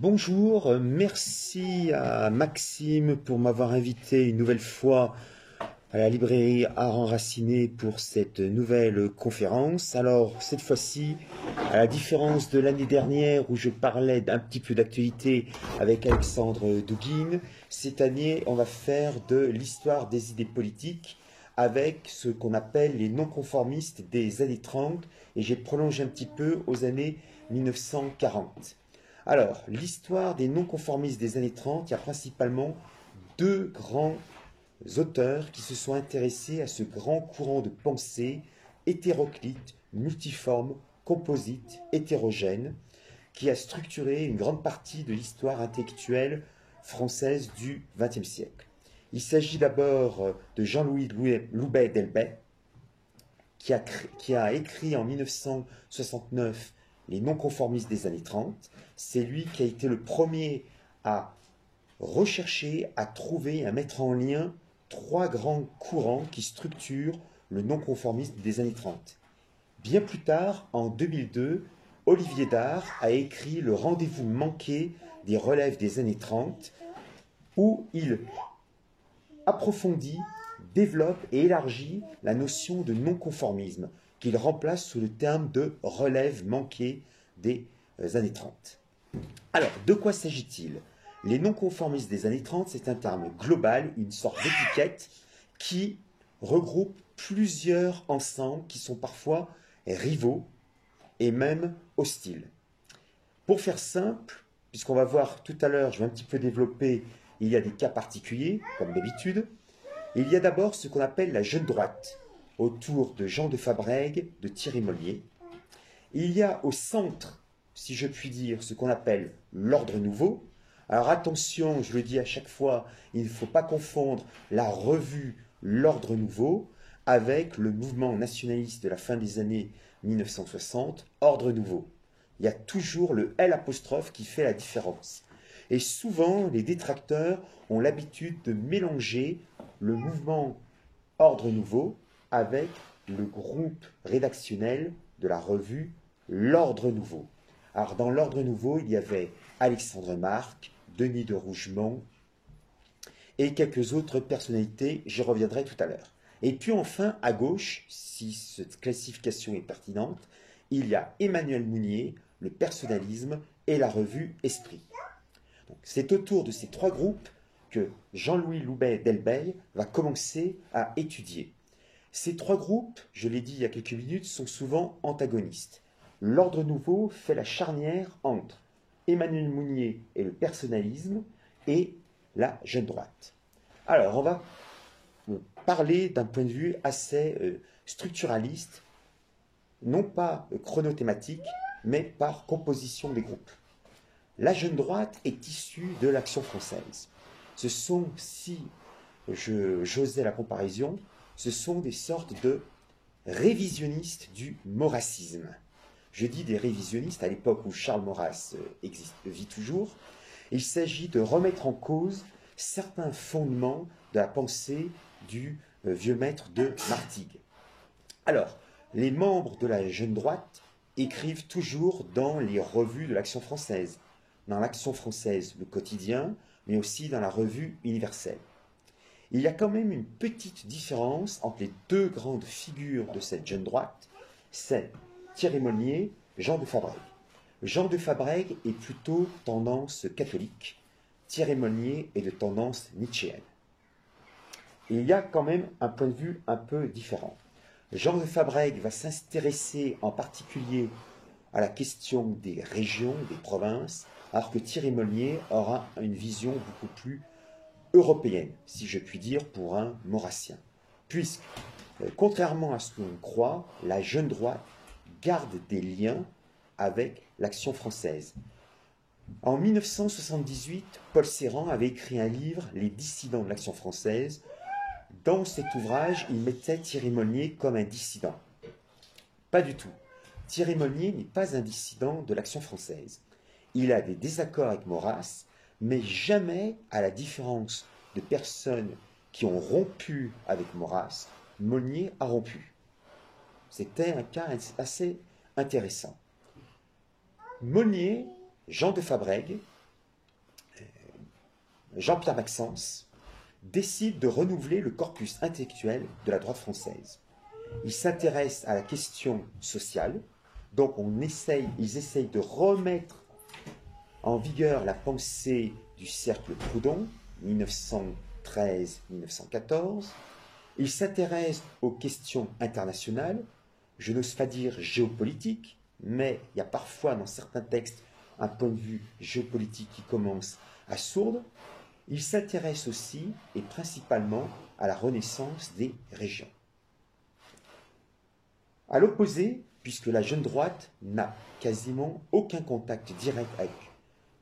Bonjour, merci à Maxime pour m'avoir invité une nouvelle fois à la librairie Art Enraciné pour cette nouvelle conférence. Alors, cette fois-ci, à la différence de l'année dernière où je parlais d'un petit peu d'actualité avec Alexandre Douguine, cette année, on va faire de l'histoire des idées politiques avec ce qu'on appelle les non-conformistes des années 30 et j'ai prolongé un petit peu aux années 1940. Alors, l'histoire des non-conformistes des années 30, il y a principalement deux grands auteurs qui se sont intéressés à ce grand courant de pensée hétéroclite, multiforme, composite, hétérogène, qui a structuré une grande partie de l'histoire intellectuelle française du XXe siècle. Il s'agit d'abord de Jean-Louis Loubet d'Elbet, qui a écrit en 1969 Les non-conformistes des années 30. C'est lui qui a été le premier à rechercher, à trouver, à mettre en lien trois grands courants qui structurent le non-conformisme des années 30. Bien plus tard, en 2002, Olivier Dard a écrit Le rendez-vous manqué des relèves des années 30, où il approfondit, développe et élargit la notion de non-conformisme, qu'il remplace sous le terme de relève manquée des années 30. Alors, de quoi s'agit-il? Les non-conformistes des années 30, c'est un terme global, une sorte d'étiquette qui regroupe plusieurs ensembles qui sont parfois rivaux et même hostiles. Pour faire simple, puisqu'on va voir tout à l'heure, je vais un petit peu développer, il y a des cas particuliers, comme d'habitude. Il y a d'abord ce qu'on appelle la jeune droite, autour de Jean de Fabrègue, de Thierry Molnier. Il y a au centre, si je puis dire, ce qu'on appelle l'ordre nouveau. Alors attention, je le dis à chaque fois, il ne faut pas confondre la revue L'Ordre Nouveau avec le mouvement nationaliste de la fin des années 1960, Ordre Nouveau. Il y a toujours le L apostrophe qui fait la différence. Et souvent, les détracteurs ont l'habitude de mélanger le mouvement Ordre Nouveau avec le groupe rédactionnel de la revue L'Ordre Nouveau. Alors, dans L'Ordre Nouveau, il y avait Alexandre Marc, Denis de Rougemont et quelques autres personnalités, j'y reviendrai tout à l'heure. Et puis enfin, à gauche, si cette classification est pertinente, il y a Emmanuel Mounier, le personnalisme et la revue Esprit. C'est autour de ces trois groupes que Jean-Louis Loubet d'Elbeil va commencer à étudier. Ces trois groupes, je l'ai dit il y a quelques minutes, sont souvent antagonistes. L'Ordre Nouveau fait la charnière entre Emmanuel Mounier et le personnalisme et la jeune droite. Alors, on va parler d'un point de vue assez structuraliste, non pas chronothématique, mais par composition des groupes. La jeune droite est issue de l'Action française. Ce sont, si j'osais la comparaison, ce sont des sortes de révisionnistes du maurassisme. Je dis des révisionnistes à l'époque où Charles Maurras vit toujours. Il s'agit de remettre en cause certains fondements de la pensée du vieux maître de Martigues. Alors, les membres de la jeune droite écrivent toujours dans les revues de l'Action française. Dans l'Action française, le quotidien, mais aussi dans la revue universelle. Il y a quand même une petite différence entre les deux grandes figures de cette jeune droite, c'est Thierry Molnier, Jean de Fabrègue. Jean de Fabrègue est plutôt tendance catholique, Thierry Molnier est de tendance nietzschéenne. Il y a quand même un point de vue un peu différent. Jean de Fabrègue va s'intéresser en particulier à la question des régions, des provinces, alors que Thierry Molnier aura une vision beaucoup plus européenne, si je puis dire, pour un maurassien. Puisque, contrairement à ce que l'on croit, la jeune droite garde des liens avec l'Action française. En 1978, Paul Ceran avait écrit un livre, Les dissidents de l'Action française. Dans cet ouvrage, il mettait Thierry Molnier comme un dissident. Pas du tout. Thierry Molnier n'est pas un dissident de l'Action française. Il a des désaccords avec Maurras, mais jamais, à la différence de personnes qui ont rompu avec Maurras, Molnier a rompu. C'était un cas assez intéressant. Molnier, Jean de Fabrègue, Jean-Pierre Maxence, décide de renouveler le corpus intellectuel de la droite française. Il s'intéresse à la question sociale, donc ils essayent de remettre en vigueur la pensée du cercle Proudhon, 1913-1914. Il s'intéresse aux questions internationales, je n'ose pas dire géopolitique, mais il y a parfois dans certains textes un point de vue géopolitique qui commence à sourdre. Il s'intéresse aussi et principalement à la renaissance des régions. À l'opposé, puisque la jeune droite n'a quasiment aucun contact direct avec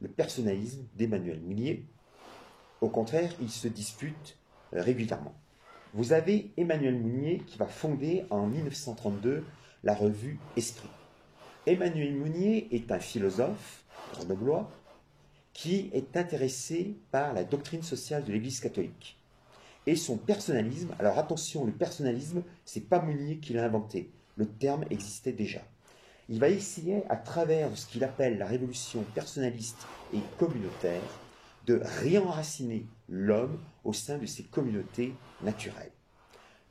le personnalisme d'Emmanuel Mounier, au contraire, ils se disputent régulièrement. Vous avez Emmanuel Mounier qui va fonder en 1932 la revue Esprit. Emmanuel Mounier est un philosophe grenoblois qui est intéressé par la doctrine sociale de l'Église catholique. Et son personnalisme, alors attention, le personnalisme, c'est pas Mounier qui l'a inventé, le terme existait déjà. Il va essayer, à travers ce qu'il appelle la révolution personnaliste et communautaire, de réenraciner l'homme au sein de ses communautés naturelles.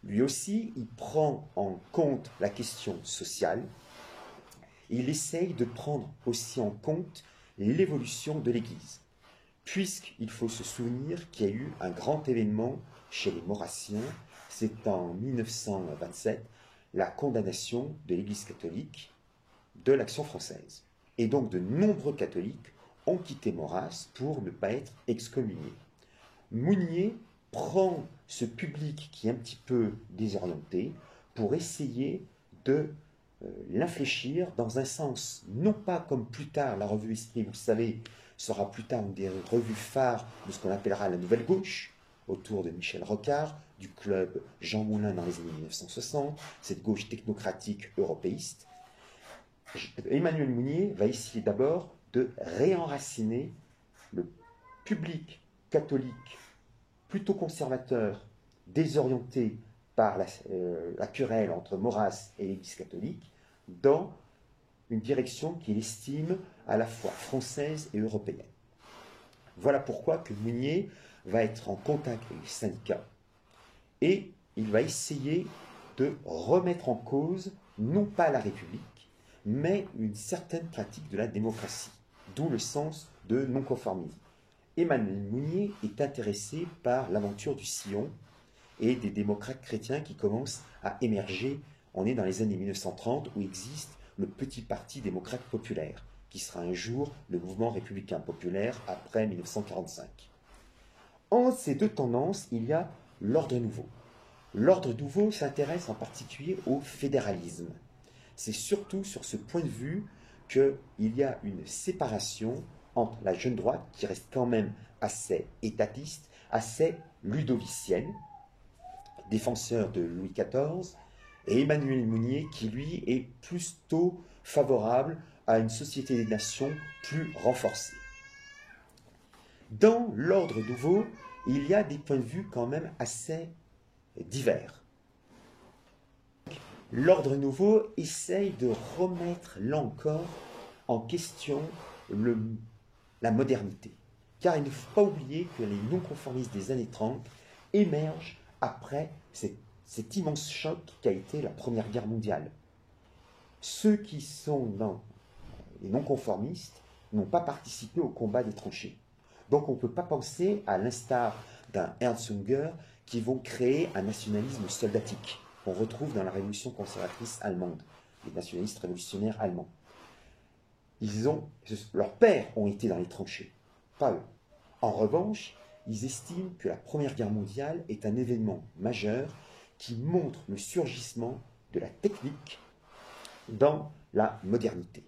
Lui aussi, il prend en compte la question sociale. Il essaye de prendre aussi en compte l'évolution de l'Église, puisqu'il faut se souvenir qu'il y a eu un grand événement chez les Maurrassiens, c'est en 1927, la condamnation de l'Église catholique de l'Action française. Et donc de nombreux catholiques ont quitté Maurras pour ne pas être excommuniés. Mounier prend ce public qui est un petit peu désorienté pour essayer de l'infléchir dans un sens, non pas comme plus tard la revue Esprit, vous le savez, sera plus tard une des revues phares de ce qu'on appellera la Nouvelle Gauche, autour de Michel Rocard, du club Jean Moulin dans les années 1960, cette gauche technocratique européiste. Emmanuel Mounier va essayer d'abord de réenraciner le public catholique plutôt conservateur, désorienté par la querelle entre Maurras et l'Église catholique, dans une direction qu'il estime à la fois française et européenne. Voilà pourquoi que Mounier va être en contact avec les syndicats et il va essayer de remettre en cause non pas la République, mais une certaine pratique de la démocratie, d'où le sens de non-conformisme. Emmanuel Mounier est intéressé par l'aventure du sillon et des démocrates chrétiens qui commencent à émerger. On est dans les années 1930 où existe le petit parti démocrate populaire, qui sera un jour le mouvement républicain populaire après 1945. Entre ces deux tendances, il y a l'ordre nouveau. L'ordre nouveau s'intéresse en particulier au fédéralisme. C'est surtout sur ce point de vue qu'il y a une séparation entre la jeune droite, qui reste quand même assez étatiste, assez ludovicienne, défenseur de Louis XIV, et Emmanuel Mounier, qui lui est plutôt favorable à une société des nations plus renforcée. Dans l'ordre nouveau, il y a des points de vue quand même assez divers. L'ordre nouveau essaye de remettre, là encore, en question la modernité. Car il ne faut pas oublier que les non-conformistes des années 30 émergent après cet immense choc qu'a été la Première Guerre mondiale. Ceux qui sont dans les non-conformistes n'ont pas participé au combat des tranchées. Donc on ne peut pas penser, à l'instar d'un Ernst Jünger, qui vont créer un nationalisme soldatique qu'on retrouve dans la révolution conservatrice allemande, les nationalistes révolutionnaires allemands. Leurs pères ont été dans les tranchées, pas eux. En revanche, ils estiment que la Première Guerre mondiale est un événement majeur qui montre le surgissement de la technique dans la modernité.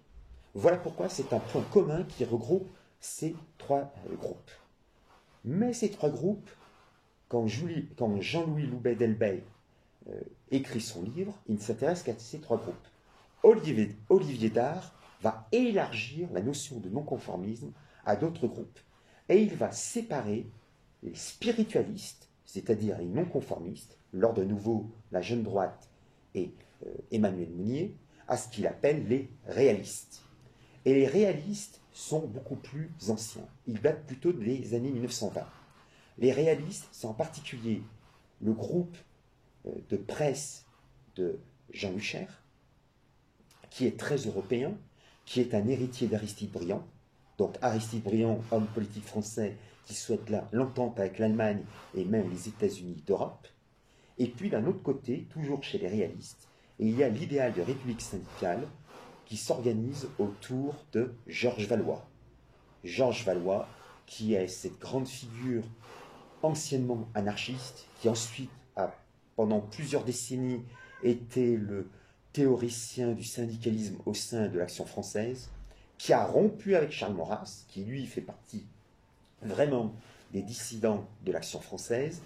Voilà pourquoi c'est un point commun qui regroupe ces trois groupes. Mais ces trois groupes, quand Jean-Louis Loubet-Delbey écrit son livre, il ne s'intéresse qu'à ces trois groupes. Olivier Dard va élargir la notion de non-conformisme à d'autres groupes. Et il va séparer les spiritualistes, c'est-à-dire les non-conformistes, l'ordre nouveau, la jeune droite et Emmanuel Mounier, à ce qu'il appelle les réalistes. Et les réalistes sont beaucoup plus anciens. Ils datent plutôt des années 1920. Les réalistes, c'est en particulier le groupe de presse de Jean Hucher, qui est très européen, qui est un héritier d'Aristide Briand. Donc Aristide Briand, homme politique français qui souhaite l'entente avec l'Allemagne et même les États-Unis d'Europe. Et puis d'un autre côté, toujours chez les réalistes, il y a l'idéal de république syndicale qui s'organise autour de Georges Valois. Georges Valois, qui est cette grande figure anciennement anarchiste, qui ensuite a, pendant plusieurs décennies, été le théoricien du syndicalisme au sein de l'Action française, qui a rompu avec Charles Maurras, qui lui fait partie vraiment des dissidents de l'Action française,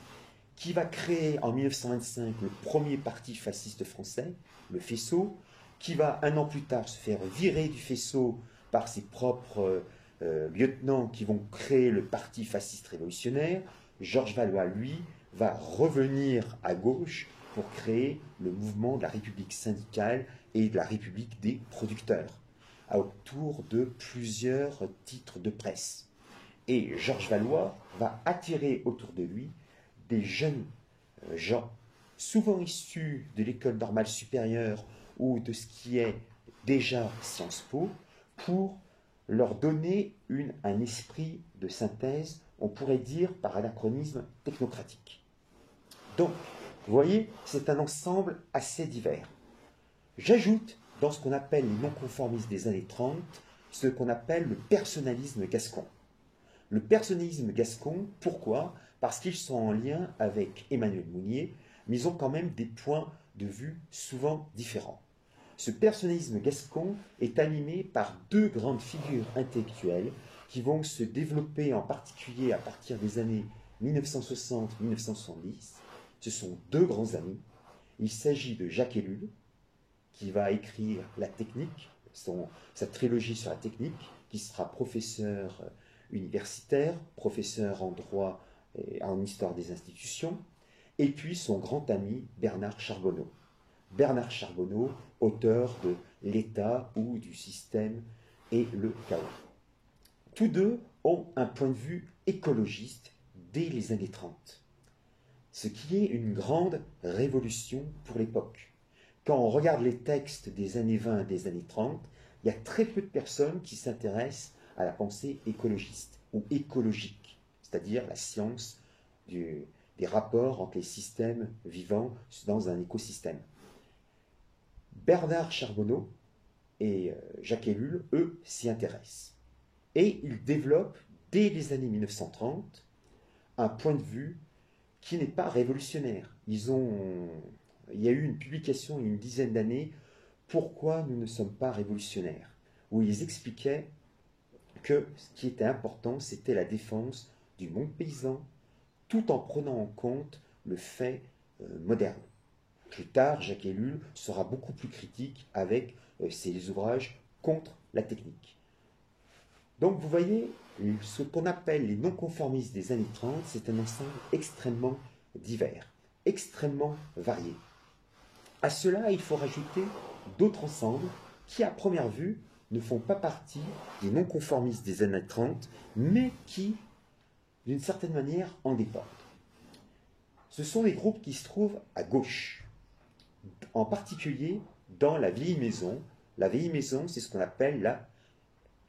qui va créer en 1925 le premier parti fasciste français, le Faisceau, qui va un an plus tard se faire virer du Faisceau par ses propres lieutenants qui vont créer le parti fasciste révolutionnaire. Georges Valois, lui, va revenir à gauche pour créer le mouvement de la République syndicale et de la République des producteurs, autour de plusieurs titres de presse. Et Georges Valois va attirer autour de lui des jeunes gens, souvent issus de l'école normale supérieure ou de ce qui est déjà Sciences Po, pour leur donner un esprit de synthèse, on pourrait dire par anachronisme technocratique. Donc, vous voyez, c'est un ensemble assez divers. J'ajoute, dans ce qu'on appelle les non-conformistes des années 30, ce qu'on appelle le personnalisme gascon. Le personnalisme gascon, pourquoi? Parce qu'ils sont en lien avec Emmanuel Mounier, mais ils ont quand même des points de vue souvent différents. Ce personnalisme gascon est animé par deux grandes figures intellectuelles qui vont se développer en particulier à partir des années 1960-1970. Ce sont deux grands amis. Il s'agit de Jacques Ellul, qui va écrire La Technique, sa trilogie sur la technique, qui sera professeur universitaire, professeur en droit et en histoire des institutions, et puis son grand ami Bernard Charbonneau. Bernard Charbonneau, auteur de L'État ou du système et le chaos. Tous deux ont un point de vue écologiste dès les années 30, ce qui est une grande révolution pour l'époque. Quand on regarde les textes des années 20 et des années 30, il y a très peu de personnes qui s'intéressent à la pensée écologiste ou écologique, c'est-à-dire la science des rapports entre les systèmes vivants dans un écosystème. Bernard Charbonneau et Jacques Ellul, eux, s'y intéressent. Et ils développent, dès les années 1930, un point de vue qui n'est pas révolutionnaire. Il y a eu une publication il y a une dizaine d'années, Pourquoi nous ne sommes pas révolutionnaires, où ils expliquaient que ce qui était important, c'était la défense du monde paysan, tout en prenant en compte le fait moderne. Plus tard, Jacques Ellul sera beaucoup plus critique avec ses ouvrages contre la technique. Donc vous voyez, ce qu'on appelle les non-conformistes des années 30, c'est un ensemble extrêmement divers, extrêmement varié. À cela, il faut rajouter d'autres ensembles qui, à première vue, ne font pas partie des non-conformistes des années 30, mais qui, d'une certaine manière, en dépendent. Ce sont les groupes qui se trouvent à gauche, en particulier dans la vieille maison. La vieille maison, c'est ce qu'on appelle la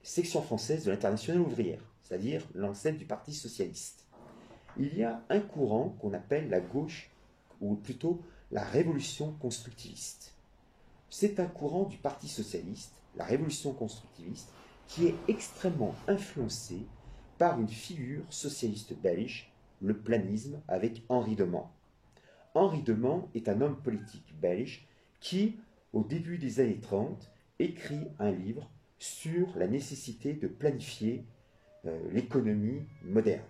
section française de l'Internationale ouvrière, c'est-à-dire l'ancêtre du Parti socialiste. Il y a un courant qu'on appelle la gauche, ou plutôt la révolution constructiviste. C'est un courant du Parti socialiste, la révolution constructiviste, qui est extrêmement influencé par une figure socialiste belge, le planisme, avec Henri de Man. Henri de Man est un homme politique belge qui, au début des années 30, écrit un livre sur la nécessité de planifier l'économie moderne.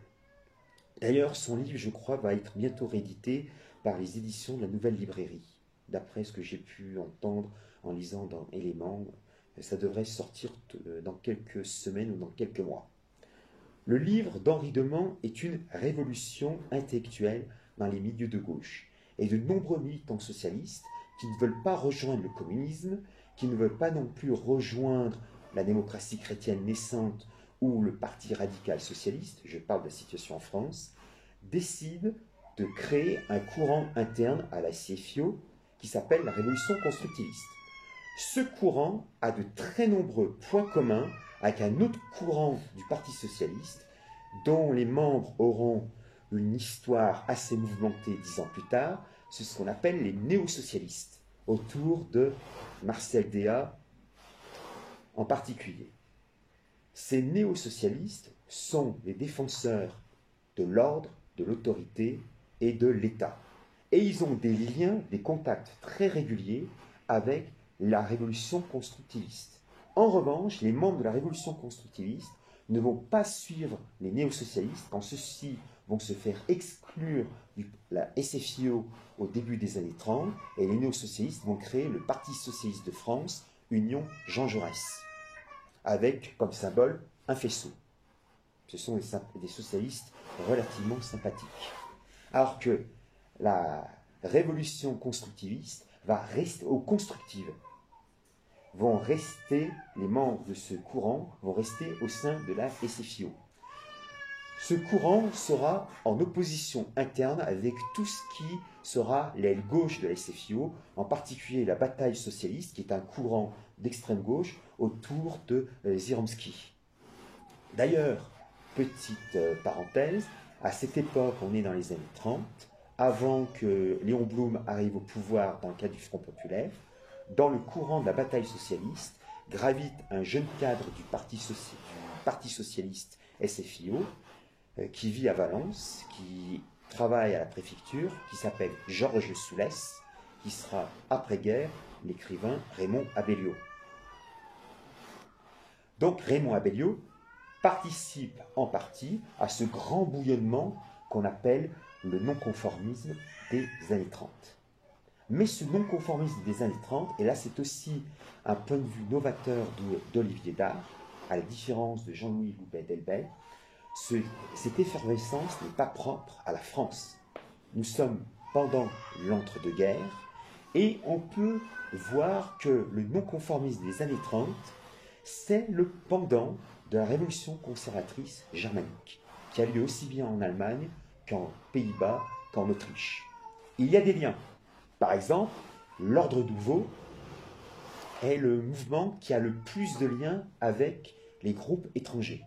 D'ailleurs, son livre, je crois, va être bientôt réédité par les éditions de la Nouvelle Librairie. D'après ce que j'ai pu entendre en lisant dans Éléments, ça devrait sortir dans quelques semaines ou dans quelques mois. Le livre d'Henri de Man est une révolution intellectuelle dans les milieux de gauche. Et de nombreux militants socialistes qui ne veulent pas rejoindre le communisme, qui ne veulent pas non plus rejoindre la démocratie chrétienne naissante ou le parti radical socialiste, je parle de la situation en France, décide de créer un courant interne à la CFIO qui s'appelle la révolution constructiviste. Ce courant a de très nombreux points communs avec un autre courant du Parti socialiste dont les membres auront une histoire assez mouvementée 10 ans plus tard. C'est ce qu'on appelle les néo-socialistes, autour de Marcel Déat en particulier. Ces néo-socialistes sont les défenseurs de l'ordre, de l'autorité et de l'État. Et ils ont des liens, des contacts très réguliers avec la révolution constructiviste. En revanche, les membres de la révolution constructiviste ne vont pas suivre les néo-socialistes quand ceux-ci vont se faire exclure de la SFIO au début des années 30 et les néo-socialistes vont créer le Parti socialiste de France, Union Jean Jaurès, avec comme symbole un faisceau. Ce sont des socialistes relativement sympathiques. Alors que la révolution constructiviste va rester, aux constructives, vont rester, les membres de ce courant vont rester au sein de la SFIO. Ce courant sera en opposition interne avec tout ce qui sera l'aile gauche de la SFIO, en particulier la bataille socialiste, qui est un courant d'extrême gauche autour de Zyromski. D'ailleurs, petite parenthèse, à cette époque, on est dans les années 30, avant que Léon Blum arrive au pouvoir dans le cadre du Front populaire, dans le courant de la bataille socialiste, gravite un jeune cadre du Parti socialiste SFIO, qui vit à Valence, qui travaille à la préfecture, qui s'appelle Georges Soulès, qui sera après-guerre l'écrivain Raymond Abellio. Donc Raymond Abellio participe en partie à ce grand bouillonnement qu'on appelle le non-conformisme des années 30. Mais ce non-conformisme des années 30, et là c'est aussi un point de vue novateur d'Olivier Dard, à la différence de Jean-Louis Loubet-Delbel, cette effervescence n'est pas propre à la France. Nous sommes pendant l'entre-deux-guerres et on peut voir que le non-conformisme des années 30, c'est le pendant de la révolution conservatrice germanique, qui a lieu aussi bien en Allemagne qu'en Pays-Bas qu'en Autriche. Il y a des liens. Par exemple, l'Ordre nouveau est le mouvement qui a le plus de liens avec les groupes étrangers.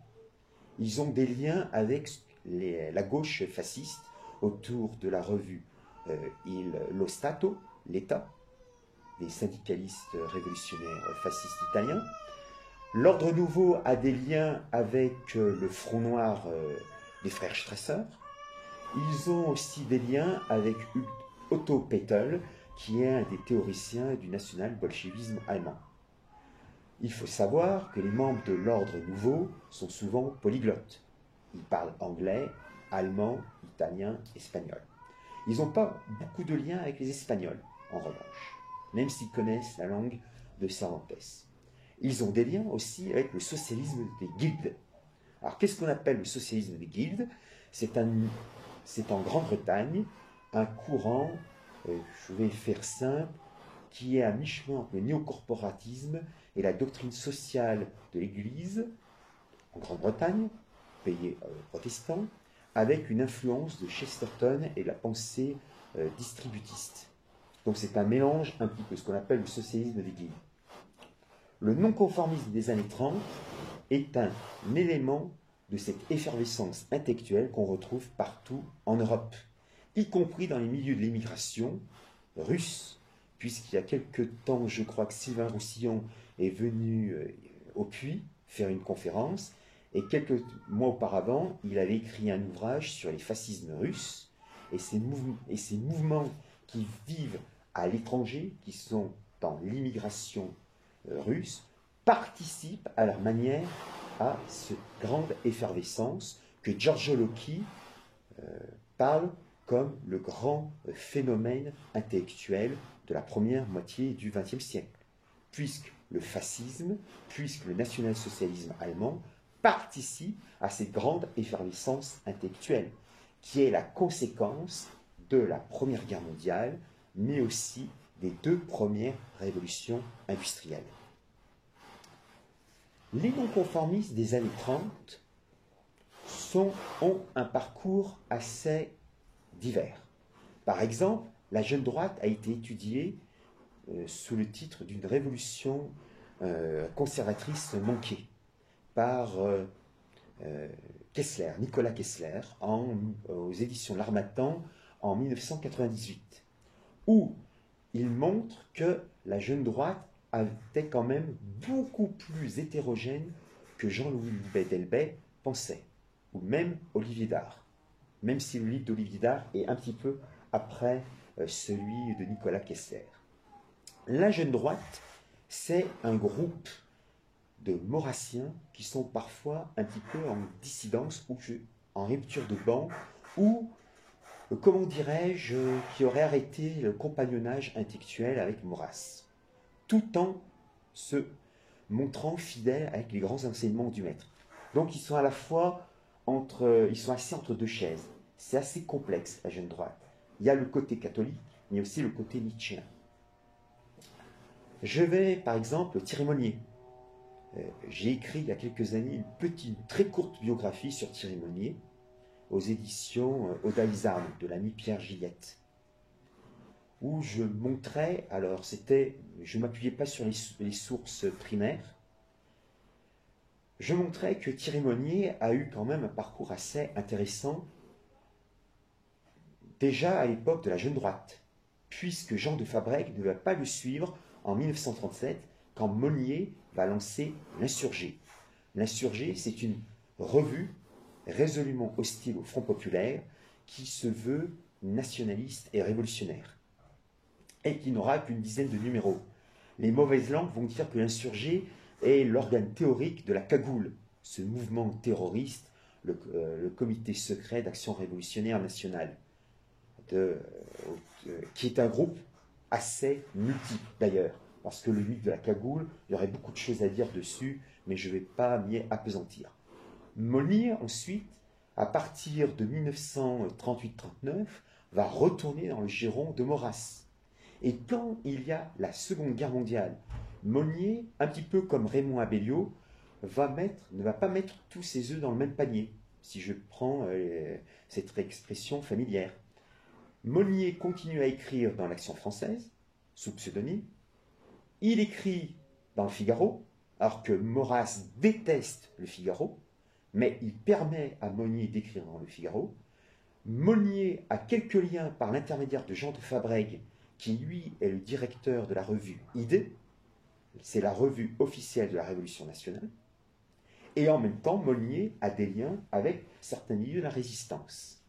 Ils ont des liens avec la gauche fasciste autour de la revue Lo Stato, l'État, des syndicalistes révolutionnaires fascistes italiens. L'Ordre nouveau a des liens avec le Front noir des frères Strasser. Ils ont aussi des liens avec Otto Pettel, qui est un des théoriciens du national-bolchevisme allemand. Il faut savoir que les membres de l'Ordre nouveau sont souvent polyglottes. Ils parlent anglais, allemand, italien, espagnol. Ils n'ont pas beaucoup de liens avec les Espagnols, en revanche, même s'ils connaissent la langue de Cervantes. Ils ont des liens aussi avec le socialisme des guildes. Alors, qu'est-ce qu'on appelle le socialisme des guildes? C'est en Grande-Bretagne un courant, je vais faire simple, qui est à mi-chemin entre le néocorporatisme et la doctrine sociale de l'Église en Grande-Bretagne, pays protestant, avec une influence de Chesterton et de la pensée distributiste. Donc c'est un mélange un petit peu ce qu'on appelle le socialisme des guildes. Le non-conformisme des années 30 est un élément de cette effervescence intellectuelle qu'on retrouve partout en Europe, y compris dans les milieux de l'émigration russe, puisqu'il y a quelque temps, je crois que Sylvain Roussillon est venu au Puy faire une conférence, et quelques mois auparavant, il avait écrit un ouvrage sur les fascismes russes, et ces mouvements qui vivent à l'étranger, qui sont dans l'immigration russe, participent à leur manière à cette grande effervescence que Giorgio Locchi parle comme le grand phénomène intellectuel de la première moitié du XXe siècle, puisque le fascisme, puisque le national-socialisme allemand participent à cette grande effervescence intellectuelle, qui est la conséquence de la Première Guerre mondiale, mais aussi des deux premières révolutions industrielles. Les non-conformistes des années 30 ont un parcours assez divers. Par exemple, la jeune droite a été étudiée sous le titre d'une révolution conservatrice manquée par Kessler, Nicolas Kessler, aux éditions L'Harmattan en 1998, où il montre que la jeune droite était quand même beaucoup plus hétérogène que Jean-Louis Delbet pensait, ou même Olivier Dard, même si le livre d'Olivier Dard est un petit peu après celui de Nicolas Kessler. La jeune droite, c'est un groupe de maurassiens qui sont parfois un petit peu en dissidence ou en rupture de banc ou, comment dirais-je, qui auraient arrêté le compagnonnage intellectuel avec Maurras, tout en se montrant fidèles avec les grands enseignements du maître. Donc ils sont à la fois ils sont assis entre deux chaises. C'est assez complexe, la jeune droite. Il y a le côté catholique, mais aussi le côté nietzschéen. Je vais, par exemple, Thierry Monnier. J'ai écrit il y a quelques années une très courte biographie sur Thierry Monnier aux éditions Oda Izarn de l'ami Pierre Gillette, où je montrais, alors je ne m'appuyais pas sur les sources primaires, je montrais que Thierry Monnier a eu quand même un parcours assez intéressant déjà à l'époque de la jeune droite, puisque Jean de Fabrègue ne va pas le suivre en 1937 quand Monnier va lancer l'Insurgé. L'Insurgé, c'est une revue résolument hostile au Front populaire qui se veut nationaliste et révolutionnaire et qui n'aura qu'une dizaine de numéros. Les mauvaises langues vont dire que l'Insurgé est l'organe théorique de la Cagoule, ce mouvement terroriste, le comité secret d'action révolutionnaire nationale, qui est un groupe assez multiple d'ailleurs, parce que le mythe de la Cagoule, il y aurait beaucoup de choses à dire dessus, mais je ne vais pas m'y appesantir. Monnier, ensuite, à partir de 1938-39, va retourner dans le giron de Maurras. Et quand il y a la Seconde Guerre mondiale, Monnier, un petit peu comme Raymond Abellio, ne va pas mettre tous ses œufs dans le même panier, si je prends cette expression familière. Monnier continue à écrire dans l'Action française, sous pseudonyme. Il écrit dans le Figaro, alors que Maurras déteste le Figaro, mais il permet à Monnier d'écrire dans le Figaro. Monnier a quelques liens par l'intermédiaire de Jean de Fabrègue, qui lui est le directeur de la revue Idée, c'est la revue officielle de la Révolution nationale, et en même temps, Monnier a des liens avec certains milieux de la résistance.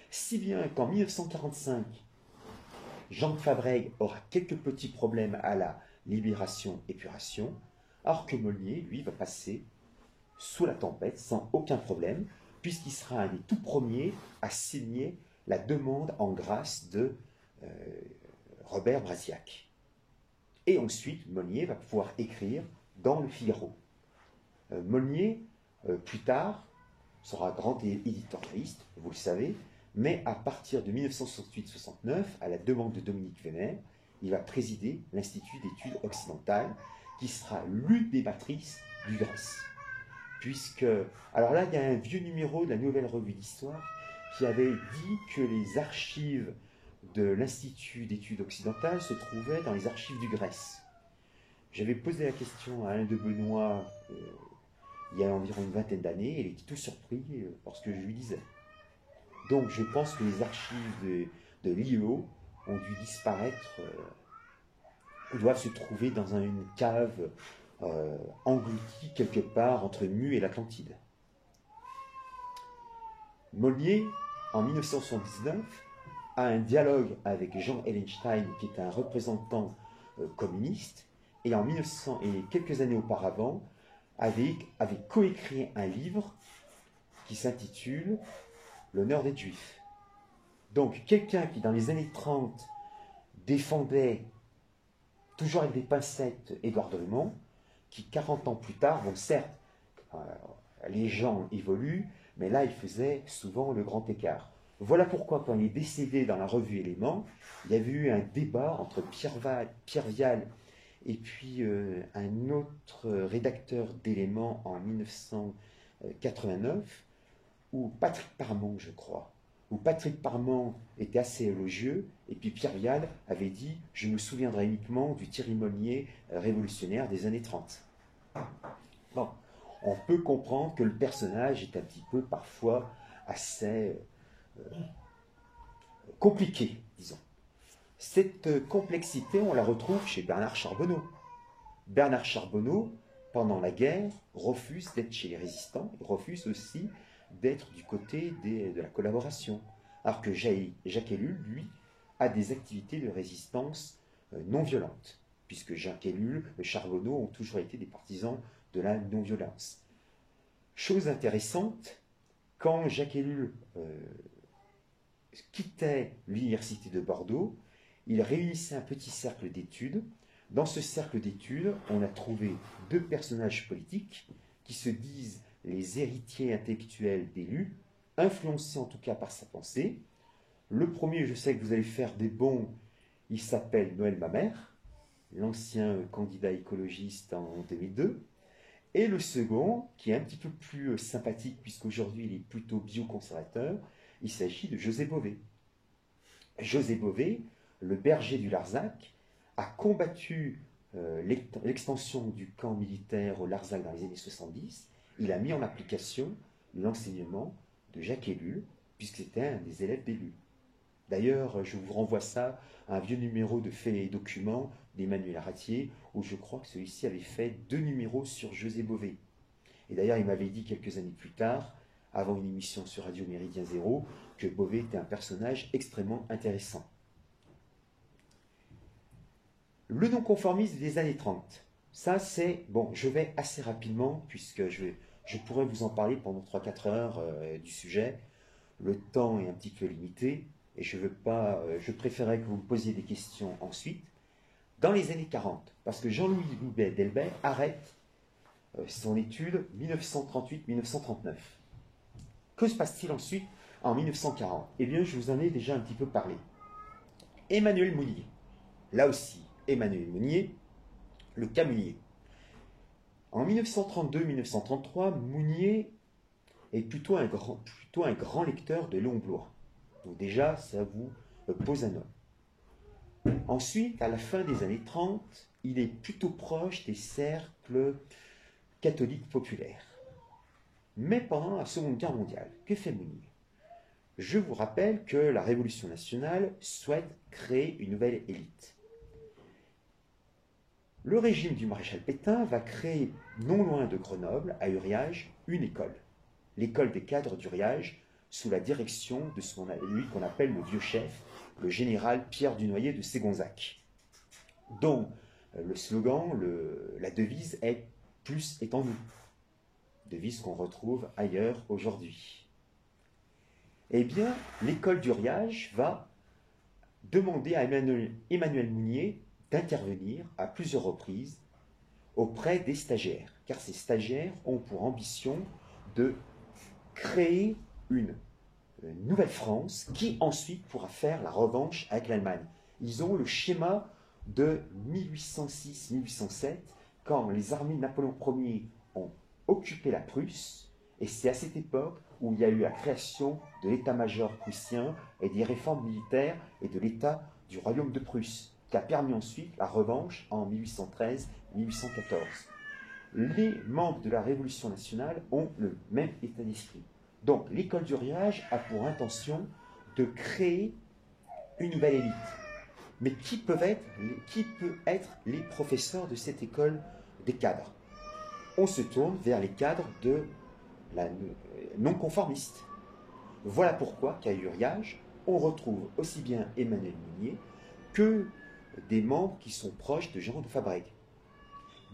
Si bien qu'en 1945, Jean de Fabrègue aura quelques petits problèmes à la libération-épuration, alors que Monnier, lui, va passer sous la tempête sans aucun problème, puisqu'il sera un des tout premiers à signer la demande en grâce de Robert Brasiac. Et ensuite, Monnier va pouvoir écrire dans le Figaro. Monnier, plus tard, sera grand éditorialiste, vous le savez, mais à partir de 1968-69, à la demande de Dominique Vénère, il va présider l'Institut d'études occidentales, qui sera l'une des matrices du GRES. Puisque, alors là, il y a un vieux numéro de la Nouvelle Revue d'Histoire qui avait dit que les archives de l'Institut d'études occidentales se trouvaient dans les archives du GRES. J'avais posé la question à Alain de Benoît il y a environ une vingtaine d'années, et il était tout surpris par ce que je lui disais. Donc je pense que les archives de l'IEO ont dû disparaître, ou doivent se trouver dans une cave engloutie quelque part entre Mu et l'Atlantide. Monnier, en 1979, a un dialogue avec Jean Hellenstein, qui est un représentant communiste, et quelques années auparavant, avait coécrit un livre qui s'intitule L'honneur des Juifs. Donc, quelqu'un qui, dans les années 30, défendait, toujours avec des pincettes, Édouard de Remond, qui, 40 ans plus tard, bon, certes, les gens évoluent, mais là, il faisait souvent le grand écart. Voilà pourquoi, quand il est décédé dans la revue Éléments, il y avait eu un débat entre Pierre Vial et puis un autre rédacteur d'Éléments en 1989, ou Patrick Parmon, je crois, où Patrick Parmon était assez élogieux, et puis Pierre Vial avait dit « Je me souviendrai uniquement du Thierry Molnier révolutionnaire des années 30 ». Bon, on peut comprendre que le personnage est un petit peu parfois assez compliqué, disons. Cette complexité, on la retrouve chez Bernard Charbonneau. Bernard Charbonneau, pendant la guerre, refuse d'être chez les résistants, il refuse aussi d'être du côté de la collaboration. Alors que Jacques Ellul, lui, a des activités de résistance non violentes, puisque Jacques Ellul et Charbonneau ont toujours été des partisans de la non-violence. Chose intéressante, quand Jacques Ellul quittait l'université de Bordeaux, il réunissait un petit cercle d'études. Dans ce cercle d'études, on a trouvé deux personnages politiques qui se disent les héritiers intellectuels d'Ellul, influencés en tout cas par sa pensée. Le premier, je sais que vous allez faire des bons, il s'appelle Noël Mamère, l'ancien candidat écologiste en 2002. Et le second, qui est un petit peu plus sympathique, puisqu'aujourd'hui il est plutôt bioconservateur, il s'agit de José Bové. José Bové, le berger du Larzac, a combattu l'extension du camp militaire au Larzac dans les années 70. Il a mis en application l'enseignement de Jacques Ellul, puisque c'était un des élèves d'Ellul. D'ailleurs, je vous renvoie ça à un vieux numéro de Faits et Documents d'Emmanuel Ratier, où je crois que celui-ci avait fait 2 numéros sur José Bové. Et d'ailleurs, il m'avait dit quelques années plus tard, avant une émission sur Radio Méridien Zéro, que Bové était un personnage extrêmement intéressant. Le non-conformisme des années 30. Ça, c'est... Bon, je vais assez rapidement, puisque je pourrais vous en parler pendant 3-4 heures du sujet. Le temps est un petit peu limité, et je préférerais que vous me posiez des questions ensuite. Dans les années 40, parce que Jean-Louis Delbet arrête son étude 1938-1939. Que se passe-t-il ensuite en 1940? Eh bien, je vous en ai déjà un petit peu parlé. Emmanuel Mounier. Là aussi, Emmanuel Mounier, le cas Mounier. En 1932-1933, Mounier est plutôt un grand lecteur de Léon Bloy. Donc déjà, ça vous pose un nom. Ensuite, à la fin des années 30, il est plutôt proche des cercles catholiques populaires. Mais pendant la Seconde Guerre mondiale, que fait Mounier? Je vous rappelle que la Révolution nationale souhaite créer une nouvelle élite. Le régime du maréchal Pétain va créer, non loin de Grenoble, à Uriage, une école. L'école des cadres d'Uriage, sous la direction de lui qu'on appelle le vieux chef, le général Pierre Dunoyer de Ségonzac, dont le slogan, la devise est « Plus est en nous », devise qu'on retrouve ailleurs aujourd'hui. Eh bien, l'école d'Uriage va demander à Emmanuel Mounier d'intervenir à plusieurs reprises auprès des stagiaires, car ces stagiaires ont pour ambition de créer une nouvelle France qui ensuite pourra faire la revanche avec l'Allemagne. Ils ont le schéma de 1806-1807, quand les armées de Napoléon Ier ont occupé la Prusse, et c'est à cette époque où il y a eu la création de l'état-major prussien et des réformes militaires et de l'état du royaume de Prusse, qui a permis ensuite la revanche en 1813-1814. Les membres de la Révolution nationale ont le même état d'esprit. Donc, l'école d'Uriage a pour intention de créer une nouvelle élite. Mais qui peut être les professeurs de cette école des cadres? On se tourne vers les cadres de la non-conformiste. Voilà pourquoi qu'à Uriage, on retrouve aussi bien Emmanuel Mounier que des membres qui sont proches de Jean de Fabrègue.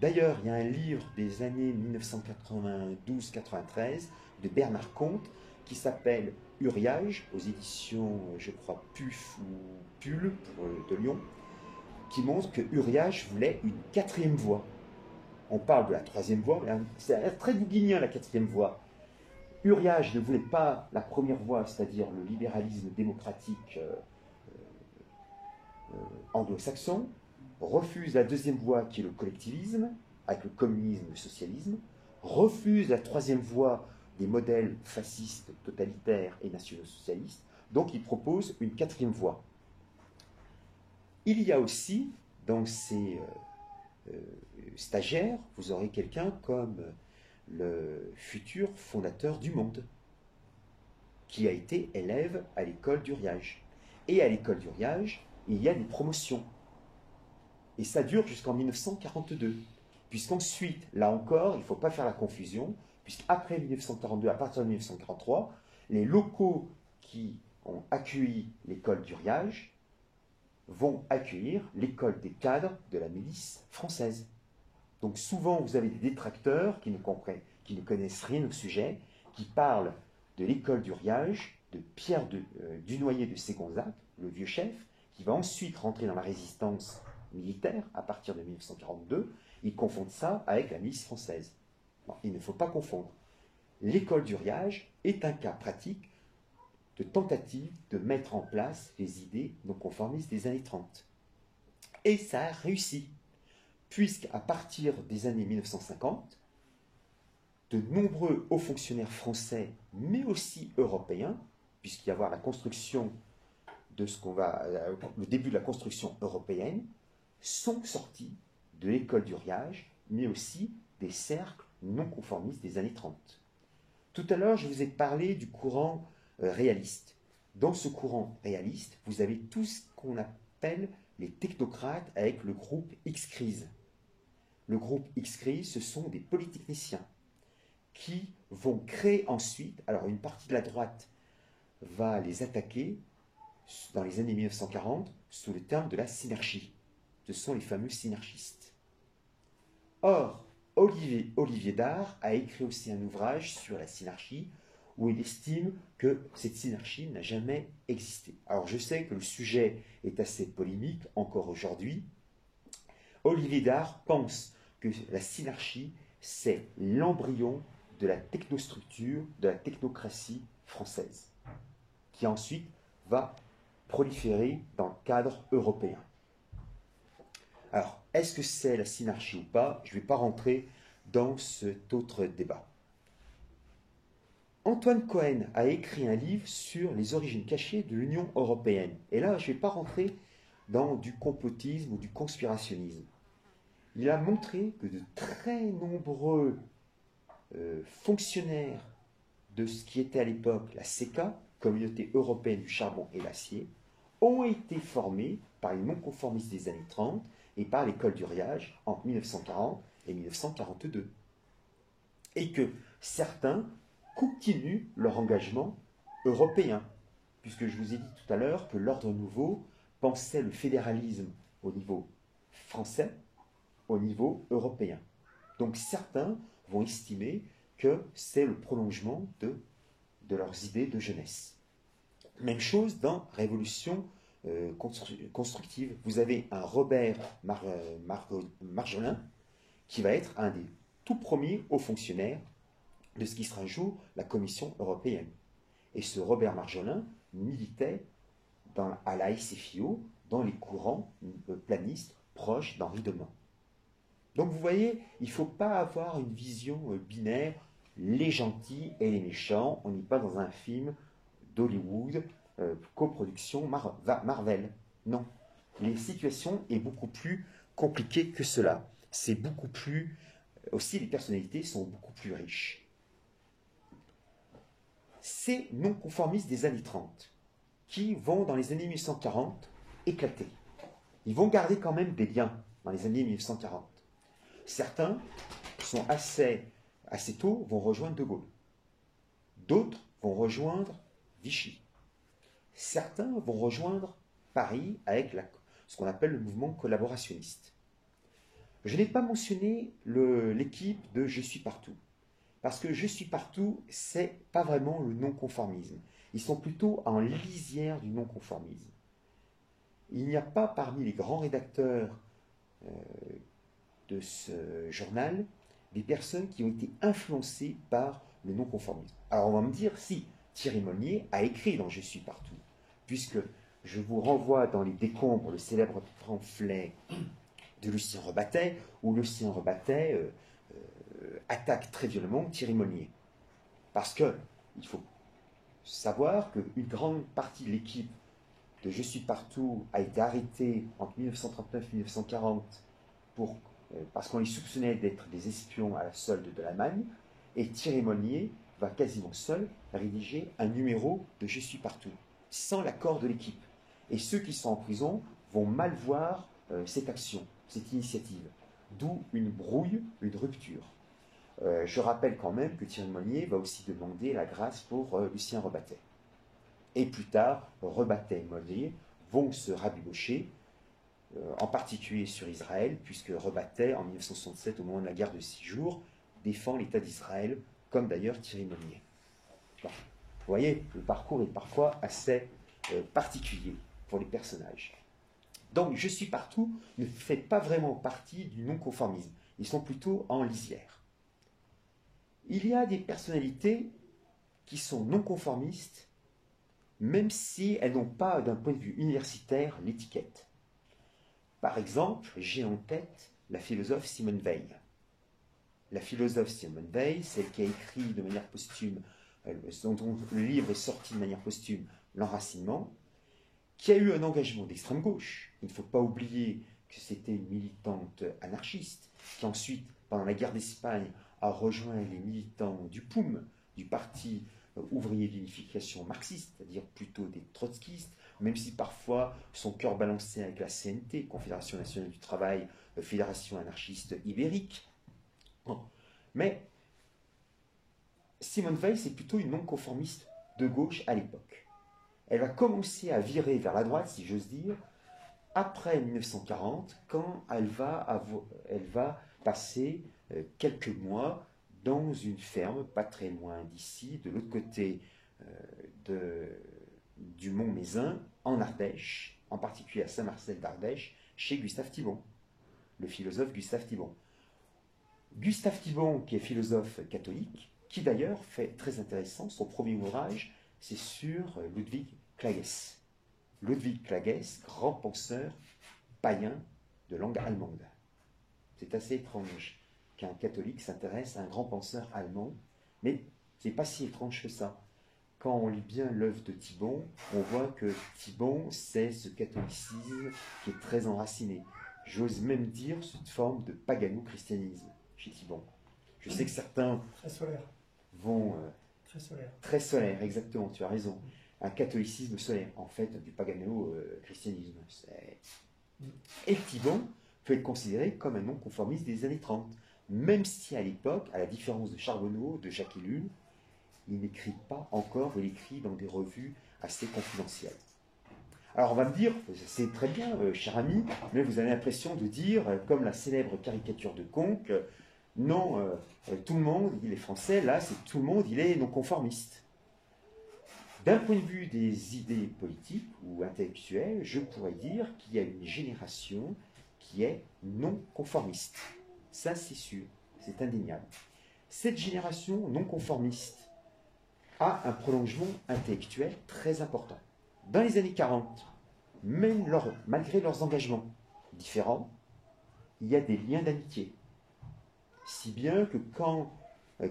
D'ailleurs, il y a un livre des années 1992-93 de Bernard Comte qui s'appelle Uriage, aux éditions, je crois, PUF ou PUL de Lyon, qui montre que Uriage voulait une 4e voie. On parle de la 3e voie, mais c'est très bouguinien la 4e voie. Uriage ne voulait pas la première voie, c'est-à-dire le libéralisme démocratique anglo-saxon, refuse la 2e voie qui est le collectivisme, avec le communisme et le socialisme, refuse la 3e voie des modèles fascistes, totalitaires et nationaux-socialistes. Donc il propose une quatrième voie. Il y a aussi, dans ces stagiaires, vous aurez quelqu'un comme le futur fondateur du Monde, qui a été élève à l'école d'Uriage. Et à l'école d'Uriage, il y a des promotions. Et ça dure jusqu'en 1942. Puisqu'ensuite, là encore, il ne faut pas faire la confusion, puisqu'après 1942, à partir de 1943, les locaux qui ont accueilli l'école d'Uriage vont accueillir l'école des cadres de la milice française. Donc souvent, vous avez des détracteurs qui ne connaissent rien au sujet, qui parlent de l'école d'Uriage, de Pierre Dunoyer de Ségonzac, le vieux chef, qui va ensuite rentrer dans la résistance militaire à partir de 1942. Ils confondent ça avec la milice française. Non, il ne faut pas confondre. L'école d'Uriage est un cas pratique de tentative de mettre en place les idées non conformistes des années 30. Et ça a réussi, puisqu'à partir des années 1950, de nombreux hauts fonctionnaires français, mais aussi européens, puisqu'il va y avoir la construction de le début de la construction européenne, sont sortis de l'école d'Uriage, mais aussi des cercles non conformistes des années 30. Tout à l'heure, je vous ai parlé du courant réaliste. Dans ce courant réaliste, vous avez tout ce qu'on appelle les technocrates avec le groupe X-Crise. Le groupe X-Crise, ce sont des polytechniciens qui vont créer ensuite, alors une partie de la droite va les attaquer dans les années 1940 sous le terme de la synarchie. Ce sont les fameux synarchistes. Or, Olivier Dard a écrit aussi un ouvrage sur la synarchie où il estime que cette synarchie n'a jamais existé. Alors je sais que le sujet est assez polémique encore aujourd'hui. Olivier Dard pense que la synarchie, c'est l'embryon de la technostructure, de la technocratie française, qui ensuite va proliférer dans le cadre européen. Alors, est-ce que c'est la synarchie ou pas? Je ne vais pas rentrer dans cet autre débat. Antoine Cohen a écrit un livre sur les origines cachées de l'Union européenne. Et là, je ne vais pas rentrer dans du complotisme ou du conspirationnisme. Il a montré que de très nombreux fonctionnaires de ce qui était à l'époque la CECA, Communauté européenne du charbon et l'acier, ont été formés par les non-conformistes des années 30 et par l'école d'Uriage entre 1940 et 1942. Et que certains continuent leur engagement européen, puisque je vous ai dit tout à l'heure que l'ordre nouveau pensait le fédéralisme au niveau français, au niveau européen. Donc certains vont estimer que c'est le prolongement de leurs idées de jeunesse. Même chose dans Révolution constructive. Vous avez un Robert Marjolin qui va être un des tout premiers hauts fonctionnaires de ce qui sera un jour la Commission européenne. Et ce Robert Marjolin militait à la SFIO dans les courants planistes proches d'Henri Demand. Donc vous voyez, il ne faut pas avoir une vision binaire, les gentils et les méchants. On n'est pas dans un film d'Hollywood, coproduction Marvel. Non, les situations sont beaucoup plus compliquées que cela. C'est beaucoup plus... Aussi, les personnalités sont beaucoup plus riches. Ces non-conformistes des années 30, qui vont dans les années 1940 éclater. Ils vont garder quand même des liens dans les années 1940. Certains sont assez tôt, vont rejoindre De Gaulle. D'autres vont rejoindre Vichy. Certains vont rejoindre Paris avec ce qu'on appelle le mouvement collaborationniste. Je n'ai pas mentionné l'équipe de Je suis partout. Parce que Je suis partout, c'est pas vraiment le non-conformisme. Ils sont plutôt en lisière du non-conformisme. Il n'y a pas parmi les grands rédacteurs de ce journal des personnes qui ont été influencées par le non-conformisme. Alors on va me dire, si, Thierry Molnier a écrit dans Je suis partout, puisque je vous renvoie dans les décombres le célèbre pamphlet de Lucien Rebattet, où Lucien Rebattet attaque très violemment Thierry Molnier. Parce que il faut savoir qu'une grande partie de l'équipe de Je suis partout a été arrêtée entre 1939 et 1940 parce qu'on les soupçonnait d'être des espions à la solde de l'Allemagne, et Thierry Monnier va quasiment seul rédiger un numéro de Je suis partout, sans l'accord de l'équipe. Et ceux qui sont en prison vont mal voir cette action, cette initiative, d'où une brouille, une rupture. Je rappelle quand même que Thierry Monnier va aussi demander la grâce pour Lucien Rebattet. Et plus tard, Rebattet et Monnier vont se rabibocher, en particulier sur Israël, puisque Rebattet, en 1967, au moment de la guerre de 6 jours, défend l'État d'Israël, comme d'ailleurs Thierry Monnier. Bon. Vous voyez, le parcours est parfois assez particulier pour les personnages. Donc, Je suis partout ne fait pas vraiment partie du non-conformisme. Ils sont plutôt en lisière. Il y a des personnalités qui sont non-conformistes, même si elles n'ont pas, d'un point de vue universitaire, l'étiquette. Par exemple, j'ai en tête la philosophe Simone Veil. La philosophe Simone Veil, celle qui a écrit de manière posthume, dont le livre est sorti de manière posthume, L'Enracinement, qui a eu un engagement d'extrême gauche. Il ne faut pas oublier que c'était une militante anarchiste, qui ensuite, pendant la guerre d'Espagne, a rejoint les militants du POUM, du Parti ouvrier d'unification marxiste, c'est-à-dire plutôt des trotskistes, même si parfois son cœur balançait avec la CNT, Confédération nationale du travail, Fédération anarchiste ibérique. Mais Simone Veil, c'est plutôt une non-conformiste de gauche à l'époque. Elle va commencer à virer vers la droite, si j'ose dire, après 1940, quand elle va passer quelques mois dans une ferme, pas très loin d'ici, de l'autre côté du mont Mézin, en Ardèche, en particulier à Saint-Marcel d'Ardèche, chez Gustave Thibon, le philosophe Gustave Thibon. Gustave Thibon, qui est philosophe catholique, qui d'ailleurs fait très intéressant, son premier ouvrage, c'est sur Ludwig Klages. Ludwig Klages, grand penseur païen de langue allemande. C'est assez étrange qu'un catholique s'intéresse à un grand penseur allemand, mais c'est pas si étrange que ça. Quand on lit bien l'œuvre de Thibon, on voit que Thibon, c'est ce catholicisme qui est très enraciné. J'ose même dire cette forme de pagano-christianisme chez Thibon. Je sais que certains très solaire. Vont... très solaire. Très solaire, exactement, tu as raison. Un catholicisme solaire, en fait, du pagano-christianisme. Et Thibon peut être considéré comme un non-conformiste des années 30, même si à l'époque, à la différence de Charbonneau, de Jacques Ellul, il n'écrit pas encore, il écrit dans des revues assez confidentielles. Alors on va me dire, c'est très bien, cher ami, mais vous avez l'impression de dire, comme la célèbre caricature de Conque, non, tout le monde, il est français, là, c'est tout le monde, il est non-conformiste. D'un point de vue des idées politiques ou intellectuelles, je pourrais dire qu'il y a une génération qui est non-conformiste. Ça, c'est sûr, c'est indéniable. Cette génération non-conformiste a un prolongement intellectuel très important. Dans les années 40, même malgré leurs engagements différents, il y a des liens d'amitié. Si bien que quand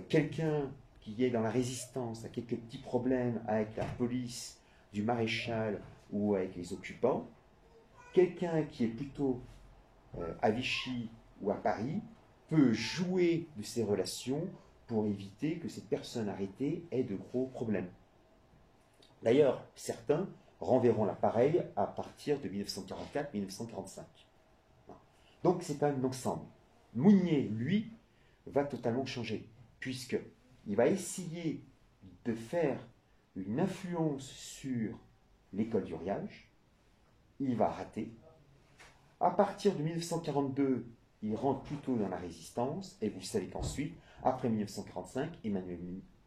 quelqu'un qui est dans la résistance a quelques petits problèmes avec la police du maréchal ou avec les occupants, quelqu'un qui est plutôt à Vichy ou à Paris peut jouer de ces relations pour éviter que cette personne arrêtée ait de gros problèmes. D'ailleurs, certains renverront l'appareil à partir de 1944-1945. Donc c'est un ensemble. Mounier, lui, va totalement changer, puisqu'il va essayer de faire une influence sur l'école du Riage, il va rater. À partir de 1942, il rentre plutôt dans la résistance, et vous savez qu'ensuite, après 1945, Emmanuel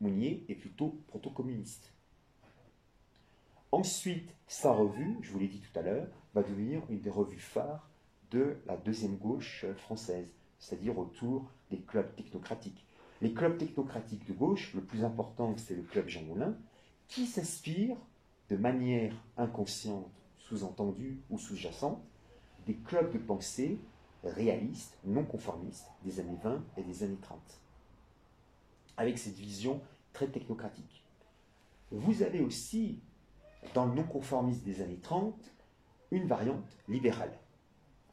Mounier est plutôt proto-communiste. Ensuite, sa revue, je vous l'ai dit tout à l'heure, va devenir une des revues phares de la deuxième gauche française, c'est-à-dire autour des clubs technocratiques. Les clubs technocratiques de gauche, le plus important, c'est le club Jean Moulin, qui s'inspire de manière inconsciente, sous-entendue ou sous-jacente, des clubs de pensée réalistes, non conformistes, des années 20 et des années 30. Avec cette vision très technocratique. Vous avez aussi, dans le non-conformisme des années 30, une variante libérale.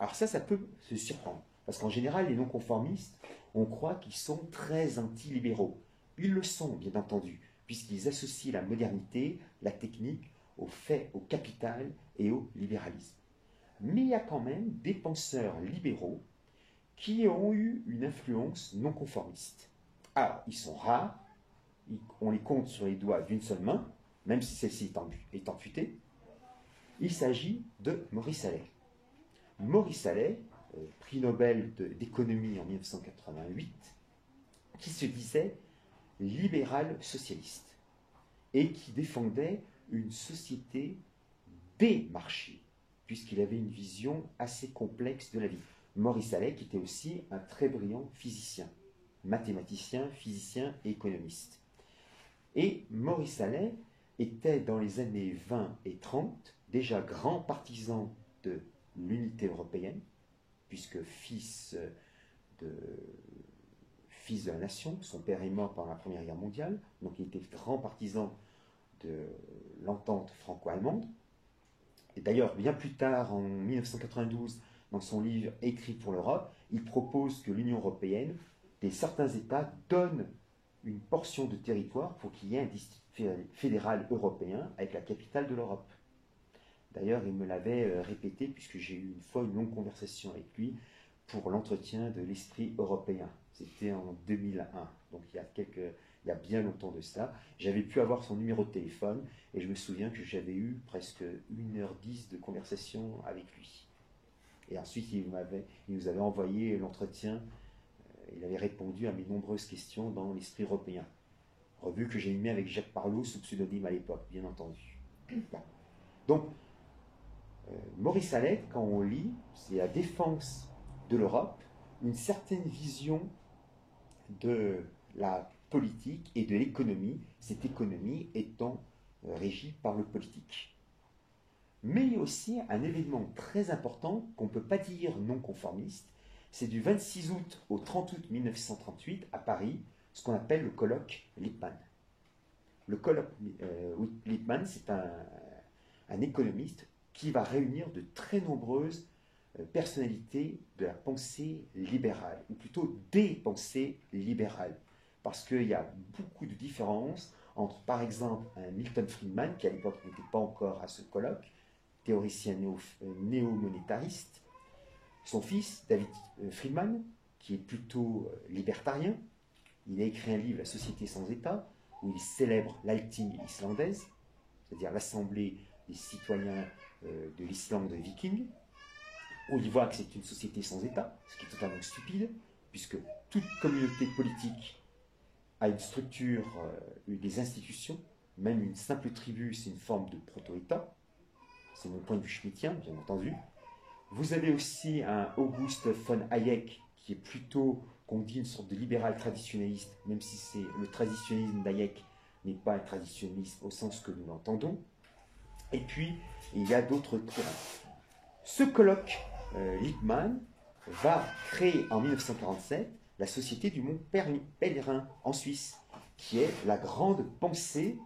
Alors ça peut se surprendre, parce qu'en général, les non-conformistes, on croit qu'ils sont très anti-libéraux. Ils le sont, bien entendu, puisqu'ils associent la modernité, la technique, au fait, au capital et au libéralisme. Mais il y a quand même des penseurs libéraux qui ont eu une influence non conformiste. Alors, ils sont rares, on les compte sur les doigts d'une seule main, même si celle-ci est amputée. Il s'agit de Maurice Allais. Maurice Allais, prix Nobel d'économie en 1988, qui se disait libéral socialiste et qui défendait une société des marchés, puisqu'il avait une vision assez complexe de la vie. Maurice Allais, qui était aussi un très brillant physicien, mathématicien, physicien et économiste. Et Maurice Allais était dans les années 20 et 30 déjà grand partisan de l'unité européenne, puisque fils de la nation, son père est mort pendant la Première Guerre mondiale, donc il était grand partisan de l'entente franco-allemande. Et d'ailleurs, bien plus tard, en 1992, dans son livre Écrit pour l'Europe, il propose que l'Union européenne, certains États, donnent une portion de territoire pour qu'il y ait un district fédéral européen avec la capitale de l'Europe. D'ailleurs, il me l'avait répété, puisque j'ai eu une fois une longue conversation avec lui pour l'entretien de l'esprit européen. C'était en 2001, donc il y a bien longtemps de ça. J'avais pu avoir son numéro de téléphone et je me souviens que j'avais eu presque 1h10 de conversation avec lui. Et ensuite, il nous avait envoyé l'entretien. Il avait répondu à mes nombreuses questions dans l'esprit européen. Revue que j'ai animée avec Jacques Parlot sous pseudonyme à l'époque, bien entendu. Bon. Donc, Maurice Allais, quand on lit, c'est la défense de l'Europe, une certaine vision de la politique et de l'économie, cette économie étant régie par le politique. Mais il y a aussi un événement très important qu'on ne peut pas dire non conformiste, c'est du 26 août au 30 août 1938 à Paris, ce qu'on appelle le colloque Lippmann. Le colloque Lippmann, c'est un économiste qui va réunir de très nombreuses personnalités de la pensée libérale, ou plutôt des pensées libérales, parce qu'il y a beaucoup de différences entre, par exemple, un Milton Friedman, qui à l'époque n'était pas encore à ce colloque, théoricien néo-monétariste, son fils, David Friedman, qui est plutôt libertarien. Il a écrit un livre, La société sans État, où il célèbre l'Althing islandaise, c'est-à-dire l'assemblée des citoyens de l'Islande viking, où il voit que c'est une société sans État, ce qui est totalement stupide, puisque toute communauté politique a une structure, des institutions, même une simple tribu, c'est une forme de proto-État. C'est mon point de vue schmittien, bien entendu. Vous avez aussi un August von Hayek, qui est plutôt, qu'on dit, une sorte de libéral traditionnaliste, même si c'est le traditionnalisme d'Hayek n'est pas un traditionnalisme au sens que nous l'entendons. Et puis, il y a d'autres courants. Ce colloque Lippmann va créer en 1947 la Société du Mont Pèlerin en Suisse, qui est la grande pensée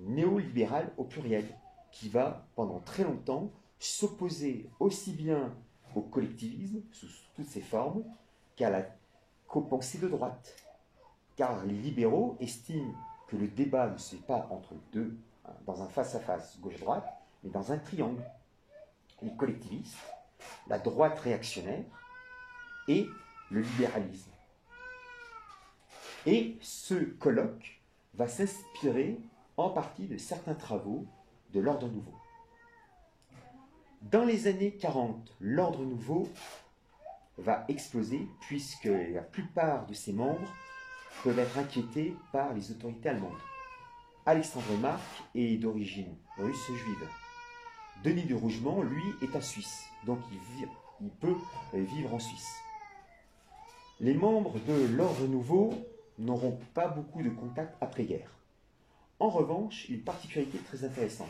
néolibérale au pluriel, qui va pendant très longtemps s'opposer aussi bien au collectivisme, sous toutes ses formes, qu'aux pensées de droite. Car les libéraux estiment que le débat ne se fait pas entre deux, dans un face-à-face gauche-droite, mais dans un triangle. Les collectivistes, la droite réactionnaire et le libéralisme. Et ce colloque va s'inspirer en partie de certains travaux de l'Ordre nouveau. Dans les années 40, l'Ordre nouveau va exploser puisque la plupart de ses membres peuvent être inquiétés par les autorités allemandes. Alexandre Marc est d'origine russe juive. Denis de Rougemont, lui, est un Suisse, donc il peut vivre en Suisse. Les membres de l'Ordre nouveau n'auront pas beaucoup de contacts après-guerre. En revanche, une particularité très intéressante,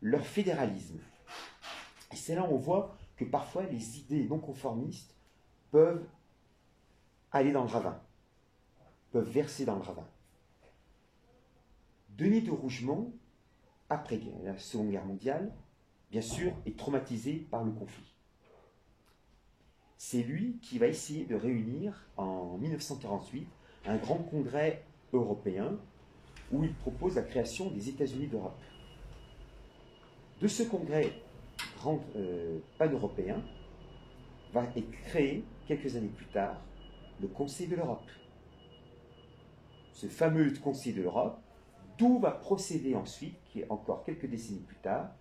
leur fédéralisme. Et c'est là où on voit que parfois les idées non conformistes peuvent aller dans le ravin, peuvent verser dans le ravin. Denis de Rougemont, après la Seconde Guerre mondiale, bien sûr, est traumatisé par le conflit. C'est lui qui va essayer de réunir en 1948 un grand congrès européen où il propose la création des États-Unis d'Europe. De ce congrès pan-européen va être créé, quelques années plus tard, le Conseil de l'Europe. Ce fameux Conseil de l'Europe, d'où va procéder ensuite, qui est encore quelques décennies plus tard,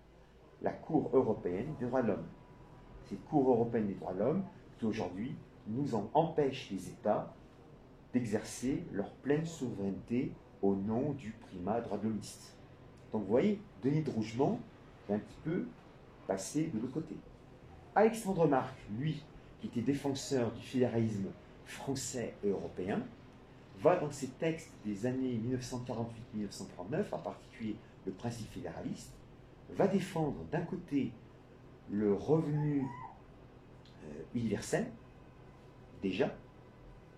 la Cour européenne des droits de l'homme. Cette Cour européenne des droits de l'homme qui aujourd'hui nous en empêche les États d'exercer leur pleine souveraineté au nom du primat droit de l'hommiste. Donc vous voyez, Denis de Rougemont est un petit peu passé de l'autre côté. Alexandre Marc, lui, qui était défenseur du fédéralisme français et européen, va dans ses textes des années 1948-1939, en particulier le principe fédéraliste, va défendre d'un côté le revenu universel, déjà,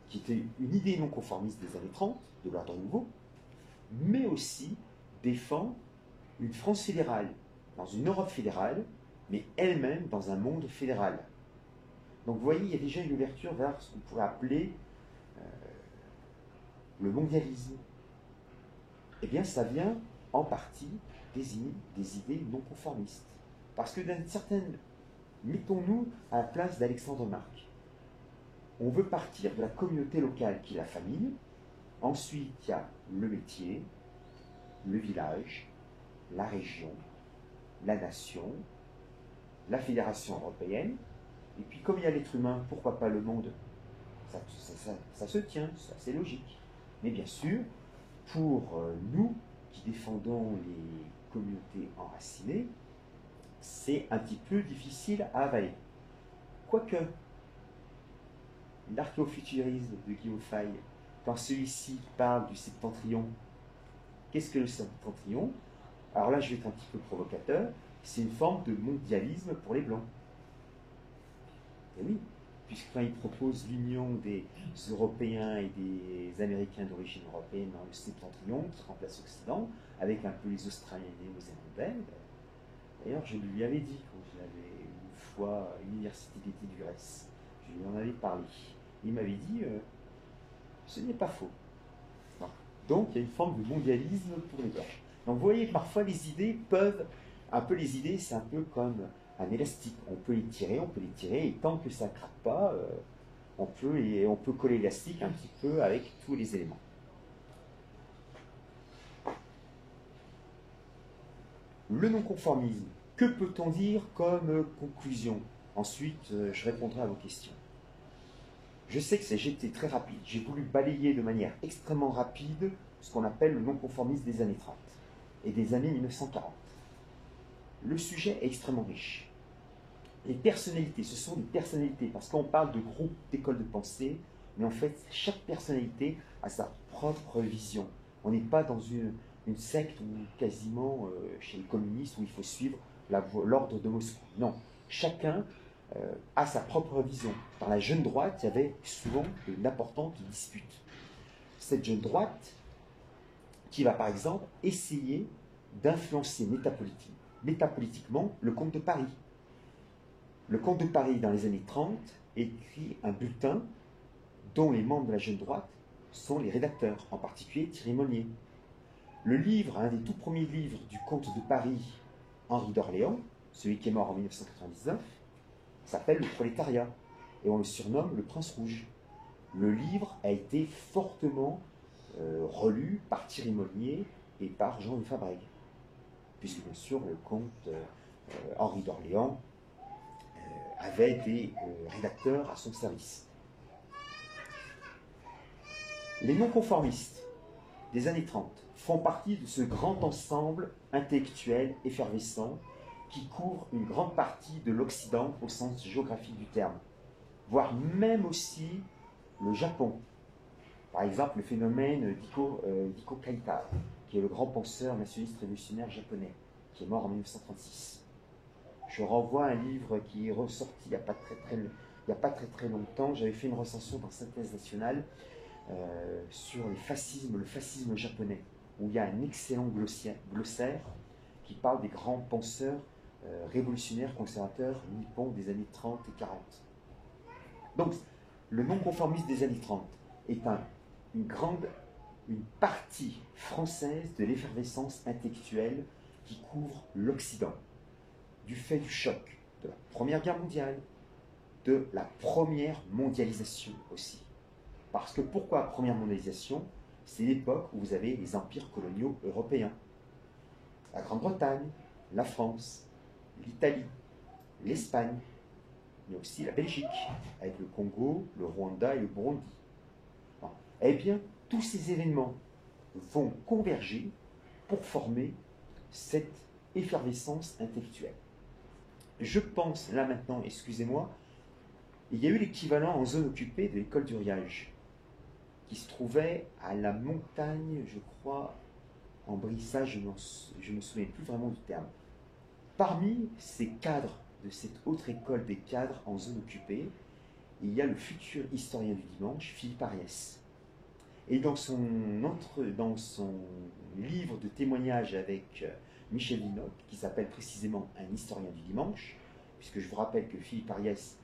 qui était une idée non conformiste des années 30, de l'ordre nouveau, mais aussi défend une France fédérale, dans une Europe fédérale, mais elle-même dans un monde fédéral. Donc vous voyez, il y a déjà une ouverture vers ce qu'on pourrait appeler le mondialisme. Eh bien, ça vient en partie des idées non conformistes. Parce que d'une certaine... Mettons-nous à la place d'Alexandre Marc. On veut partir de la communauté locale qui est la famille. Ensuite, il y a le métier, le village, la région, la nation, la fédération européenne. Et puis, comme il y a l'être humain, pourquoi pas le monde? Ça se tient, c'est assez logique. Mais bien sûr, pour nous qui défendons les communautés enracinées, c'est un petit peu difficile à avaler. Quoique, l'archéofuturisme de Guillaume Fay, quand celui-ci parle du septentrion, qu'est-ce que le septentrion? Alors là, je vais être un petit peu provocateur, c'est une forme de mondialisme pour les Blancs. Et oui, puisque quand il propose l'union des Européens et des Américains d'origine européenne dans le septentrion, qui remplace l'Occident, avec un peu les Australiens et les Néo-Zélandais. D'ailleurs, je lui avais dit, quand j'avais une fois à l'université d'été du Grèce, je lui en avais parlé. Il m'avait dit, ce n'est pas faux. Non. Donc, il y a une forme de mondialisme pour les Blancs. Donc, vous voyez, parfois, les idées peuvent... Un peu les idées, c'est un peu comme un élastique. On peut les tirer, et tant que ça ne craque pas, on peut coller l'élastique un petit peu avec tous les éléments. Le non-conformisme, que peut-on dire comme conclusion? Ensuite, je répondrai à vos questions. Je sais que j'ai été très rapide. J'ai voulu balayer de manière extrêmement rapide ce qu'on appelle le non-conformisme des années 30 et des années 1940. Le sujet est extrêmement riche. Les personnalités, ce sont des personnalités, parce qu'on parle de groupes, d'écoles de pensée, mais en fait, chaque personnalité a sa propre vision. On n'est pas dans une secte ou quasiment chez les communistes où il faut suivre l'ordre de Moscou. Non, chacun a sa propre vision. Dans la jeune droite, il y avait souvent une importante dispute. Cette jeune droite qui va par exemple essayer d'influencer métapolitiquement le comte de Paris. Le comte de Paris, dans les années 30, écrit un bulletin dont les membres de la jeune droite sont les rédacteurs, en particulier Thierry Monnier. Le livre, un des tout premiers livres du comte de Paris, Henri d'Orléans, celui qui est mort en 1999, s'appelle Le Prolétariat, et on le surnomme le Prince Rouge. Le livre a été fortement relu par Thierry Monnier et par Jean de Fabrègue, puisque bien sûr le comte Henri d'Orléans avait des rédacteurs à son service. Les non-conformistes des années 30 font partie de ce grand ensemble intellectuel effervescent qui couvre une grande partie de l'Occident au sens géographique du terme, voire même aussi le Japon. Par exemple, le phénomène d'Iko Kaita, qui est le grand penseur nationaliste révolutionnaire japonais, qui est mort en 1936. Je renvoie à un livre qui est ressorti il n'y a pas très longtemps. J'avais fait une recension dans Synthèse nationale sur le fascisme japonais. où il y a un excellent glossaire qui parle des grands penseurs révolutionnaires, conservateurs, nippons des années 30 et 40. Donc, le non-conformisme des années 30 est une partie française de l'effervescence intellectuelle qui couvre l'Occident, du fait du choc de la Première Guerre mondiale, de la première mondialisation aussi. Parce que pourquoi la première mondialisation? C'est l'époque où vous avez les empires coloniaux européens. La Grande-Bretagne, la France, l'Italie, l'Espagne, mais aussi la Belgique, avec le Congo, le Rwanda et le Burundi. Eh bien, tous ces événements vont converger pour former cette effervescence intellectuelle. Je pense, là maintenant, excusez-moi, il y a eu l'équivalent en zone occupée de l'école du Riage, qui se trouvait à la montagne, je crois, en Brissa, je ne me souviens plus vraiment du terme. Parmi ces cadres de cette autre école des cadres en zone occupée, il y a le futur historien du dimanche, Philippe Ariès. Et dans son livre de témoignage avec Michel Vinocq, qui s'appelle précisément Un historien du dimanche, puisque je vous rappelle que Philippe Ariès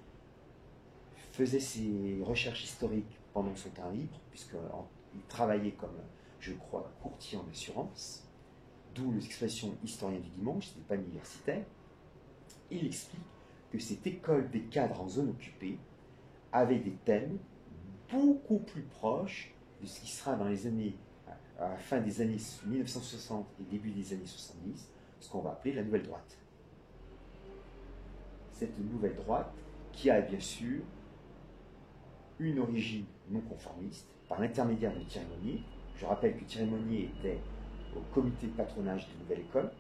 faisait ses recherches historiques pendant son temps libre, puisqu'il travaillait comme, je crois, courtier en assurance, d'où l'expression historien du dimanche, ce n'est pas universitaire. Il explique que cette école des cadres en zone occupée avait des thèmes beaucoup plus proches de ce qui sera dans les années, à la fin des années 1960 et début des années 70, ce qu'on va appeler la nouvelle droite. Cette nouvelle droite qui a bien sûr une origine non conformiste par l'intermédiaire de Thierry Monnier. Je rappelle que Thierry Monnier était au comité de patronage de Nouvelle École,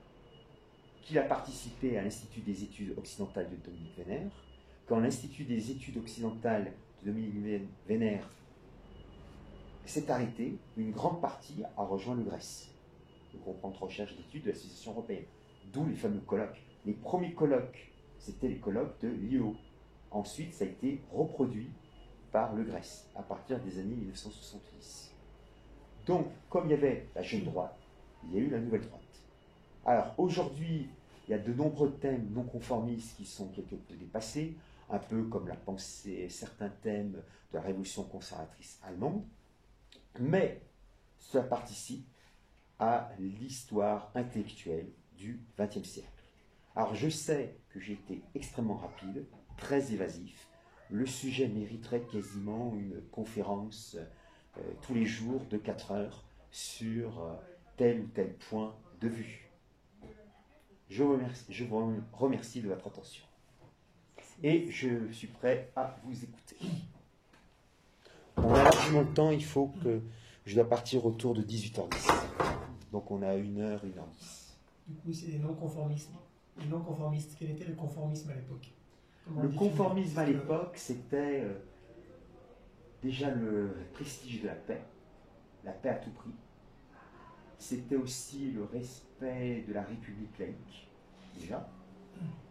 qu'il a participé à l'Institut des études occidentales de Dominique Vénère, quand l'Institut des études occidentales de Dominique Vénère s'est arrêté, une grande partie a rejoint le GRES, le groupe de recherche d'études de l'Association européenne, d'où les fameux colloques. Les premiers colloques, c'était les colloques de l'IEO. Ensuite, ça a été reproduit par le GRES à partir des années 1970. Donc, comme il y avait la jeune droite, il y a eu la nouvelle droite. Alors, aujourd'hui, il y a de nombreux thèmes non conformistes qui sont quelque peu dépassés, un peu comme la pensée, certains thèmes de la révolution conservatrice allemande, mais cela participe à l'histoire intellectuelle du XXe siècle. Alors, je sais que j'ai été extrêmement rapide, très évasif. Le sujet mériterait quasiment une conférence tous les jours de 4 heures sur tel ou tel point de vue. Je vous remercie de votre attention. Et je suis prêt à vous écouter. On a largement le temps, il faut que je dois partir autour de 18h10. Donc on a 1h, 1h10. Du coup, c'est les non-conformistes. Les non-conformistes, quel était le conformisme à l'époque? Le conformisme à l'époque, c'était déjà le prestige de la paix à tout prix. C'était aussi le respect de la République laïque, déjà.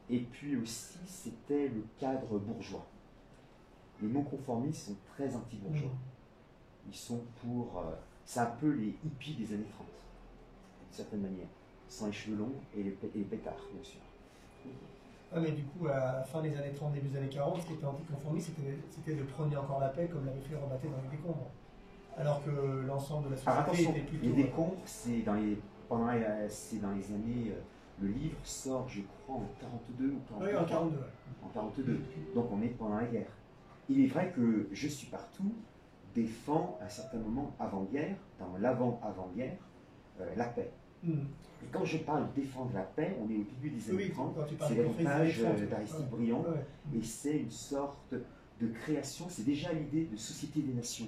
Et puis aussi, c'était le cadre bourgeois. Les non-conformistes sont très anti-bourgeois. Ils sont pour... c'est un peu les hippies des années 30, d'une certaine manière. Sans les cheveux longs et les pétards, bien sûr. Ah, mais du coup, à la fin des années 30, début des années 40, ce qui était anticonformiste, c'était de prôner encore la paix, comme l'avait fait Rebatté dans les décombres. Alors que l'ensemble de la société était plutôt... Les décombres, c'est dans les années... le livre sort, je crois, en 42 ou 43. Oui, en 42. En 42. Donc on est pendant la guerre. Il est vrai que Je suis partout défend à un certain moment avant-guerre, dans l'avant-avant-guerre, la paix. Et quand je parle de défendre la paix, on est au début des années 30, c'est l'héritage d'Aristide Briand, et c'est une sorte de création, c'est déjà l'idée de société des nations.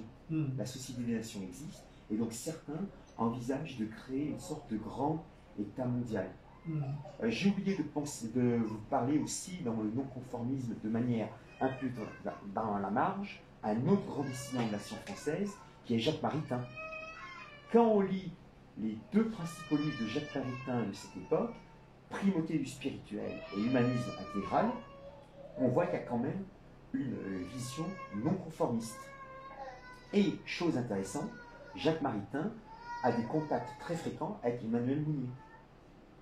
La société des nations existe, et donc certains envisagent de créer une sorte de grand État mondial. J'ai oublié de vous parler aussi dans le non-conformisme de manière un peu dans la marge, un autre grand dissident de la science française, qui est Jacques Maritain. Quand on lit les deux principaux livres de Jacques Maritain de cette époque, Primauté du spirituel et Humanisme intégral, on voit qu'il y a quand même une vision non conformiste. Et, chose intéressante, Jacques Maritain a des contacts très fréquents avec Emmanuel Mounier,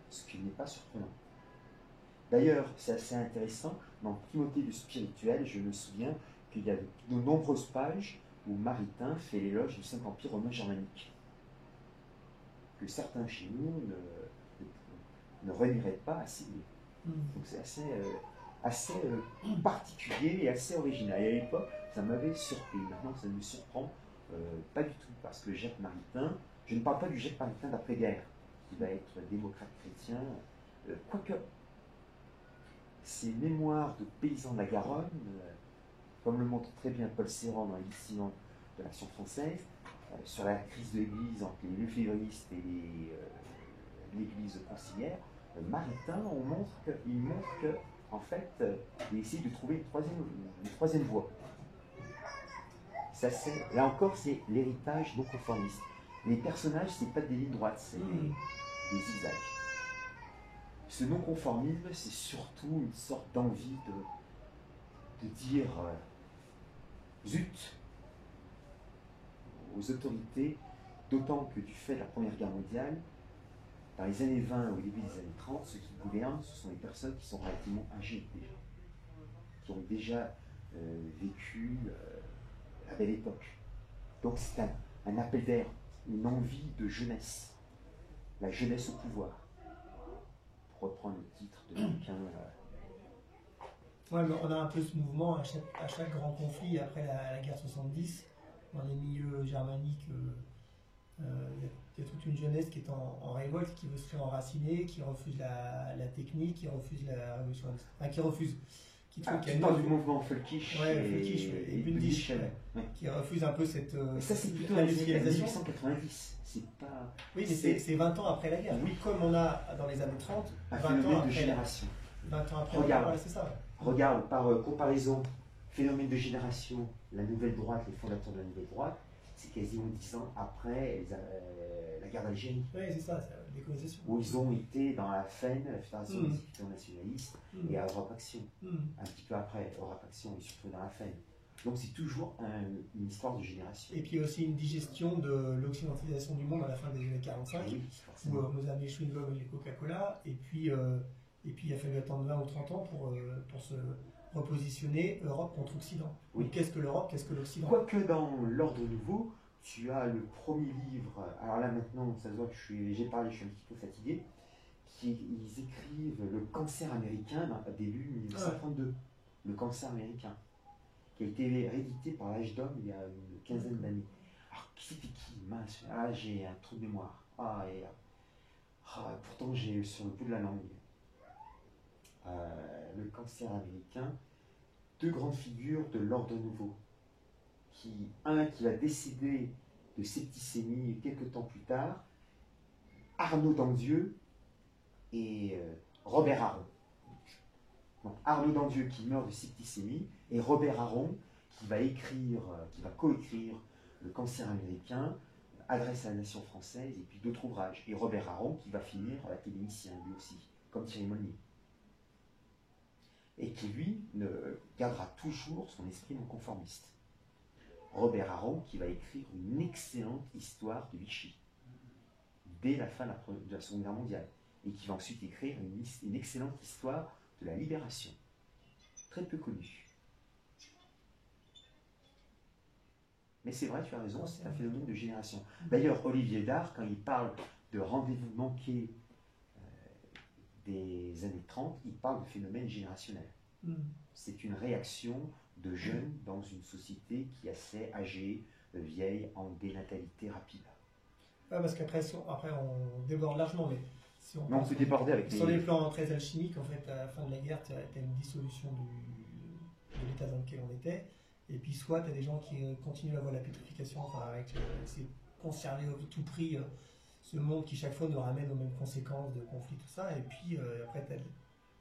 ce qui n'est pas surprenant. D'ailleurs, c'est assez intéressant, dans Primauté du spirituel, je me souviens qu'il y a de nombreuses pages où Maritain fait l'éloge du Saint-Empire romain germanique, que certains chez nous ne renieraient pas à signer. Donc c'est assez particulier et assez original. Et à l'époque, ça m'avait surpris. Maintenant, ça ne me surprend pas du tout, parce que Jacques Maritain, je ne parle pas du Jacques Maritain d'après-guerre, qui va être démocrate chrétien, quoique ses mémoires de paysans de la Garonne, comme le montre très bien Paul Ceran dans les dissidents de l'Action française, sur la crise de l'Église entre les lefévristes et l'Église conciliaire, Maritain, il montre que, en fait, il essaie de trouver une troisième voie. Ça, là encore, c'est l'héritage non conformiste. Les personnages, c'est pas des lignes droites, c'est des zigzags. Ce non-conformisme, c'est surtout une sorte d'envie de dire zut aux autorités, d'autant que du fait de la Première Guerre mondiale, dans les années 20 au début des années 30, ceux qui gouvernent, ce sont les personnes qui sont relativement âgées déjà, qui ont déjà vécu la belle époque. Donc c'est un appel d'air, une envie de jeunesse, la jeunesse au pouvoir, pour reprendre le titre de quelqu'un. Ouais, mais on a un peu ce mouvement à chaque grand conflit après la guerre 70, dans les milieux germaniques. Il y a toute une jeunesse qui est en révolte, qui veut se réenraciner, qui refuse la technique, qui refuse la révolution industrielle. Enfin, qui refuse. Qui parle du mouvement Völkisch et Bundisch, qui refuse un peu cette ça, c'est plutôt en 1890. C'est pas... Oui, mais c'est 20 ans après la guerre. Oui. Comme on a dans les années 30, un 20 phénomène ans de génération. 20 ans après regarde, c'est ça. Regarde, par comparaison, phénomène de génération, la nouvelle droite, les fondateurs de la nouvelle droite, c'est quasiment 10 ans après la guerre d'Algérie. Oui, c'est ça, c'est la décolonisation. Où ils ont été dans la FEN, la Fédération des étudiants nationalistes, et à Europe Action. Un petit peu après, Europe Action et surtout dans la FEN. Donc c'est toujours une histoire de génération. Et puis aussi une digestion de l'occidentalisation du monde à la fin des années 45, oui, où nos amis Schwinghoff et Coca-Cola, et puis il a fallu attendre 20 ou 30 ans pour se repositionner Europe contre Occident. Oui. Qu'est-ce que l'Europe, qu'est-ce que l'Occident? Quoique dans l'ordre nouveau, tu as le premier livre, alors là maintenant ça se voit que j'ai parlé, je suis un petit peu fatigué, ils écrivent le cancer américain début 1932, le cancer américain, qui a été réédité par l'Âge d'Homme il y a une quinzaine d'années. Alors c'était qui? Mince, ah, j'ai un trou de mémoire. Pourtant j'ai sur le bout de la langue. Le cancer américain, deux grandes figures de l'ordre nouveau. Un qui va décéder de septicémie quelques temps plus tard, Arnaud Dandieu et Robert Aron. Donc, Arnaud Dandieu qui meurt de septicémie et Robert Aron qui va coécrire le cancer américain, Adresse à la nation française et puis d'autres ouvrages. Et Robert Aron qui va finir académicien lui aussi, comme Thierry Monnier. Et qui lui gardera toujours son esprit non conformiste. Robert Aron qui va écrire une excellente histoire de Vichy dès la fin de la Seconde Guerre mondiale et qui va ensuite écrire une excellente histoire de la libération, très peu connue. Mais c'est vrai, tu as raison, c'est un phénomène de génération. D'ailleurs, Olivier Dard, quand il parle de rendez-vous manqués des années 30, il parle de phénomène générationnel. C'est une réaction de jeunes dans une société qui est assez âgée, vieille, en dénatalité rapide. Ouais, parce qu'après on déborde largement, mais si on peut déborder avec sur les plans très alchimiques, en fait, à la fin de la guerre, tu as une dissolution de l'état dans lequel on était, et puis soit tu as des gens qui continuent à voir la pétrification, c'est conserver au tout prix ce monde qui chaque fois nous ramène aux mêmes conséquences de conflits, tout ça, et puis après tu as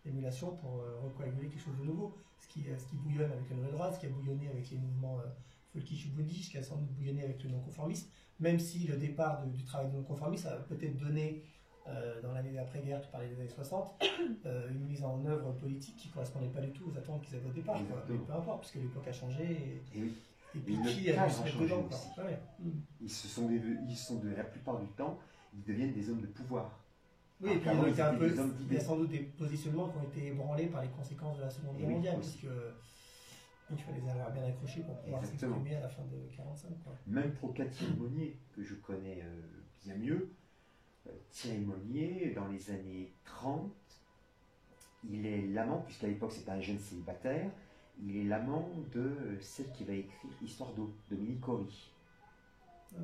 l'émulation pour recoaguler quelque chose de nouveau, ce qui bouillonne avec la nouvelle droite, ce qui a bouillonné avec les mouvements Völkisch ou Bundisch, ce qui a sans doute bouillonné avec le non-conformisme, même si le départ du travail du non-conformisme a peut-être donné, dans l'année d'après-guerre, tu parlais des années 60, une mise en œuvre politique qui ne correspondait pas du tout aux attentes qu'ils avaient au départ. Mais peu importe, puisque l'époque a changé. Et Et puis le qui a dû cadre se a mettre changé dedans, quoi. aussi. Ouais. Ils sont de la plupart du temps, ils deviennent des hommes de pouvoir. Oui, et puis Avant, ils il y a étaient des hommes il y a d'idées. sans doute des positionnements qui ont été ébranlés par les conséquences de la Seconde Et Guerre oui, mondiale, aussi. puisque il fallait les avoir bien accrochés pour pouvoir Exactement. s'exprimer à la fin de 45, quoi. Même pour Thierry Monnier, que je connais bien mieux, Thierry Monnier, dans les années 30, il est l'amant, puisqu'à l'époque c'était un jeune célibataire, il est l'amant de celle qui va écrire Histoire d'eau, Dominique Cory. Ouais.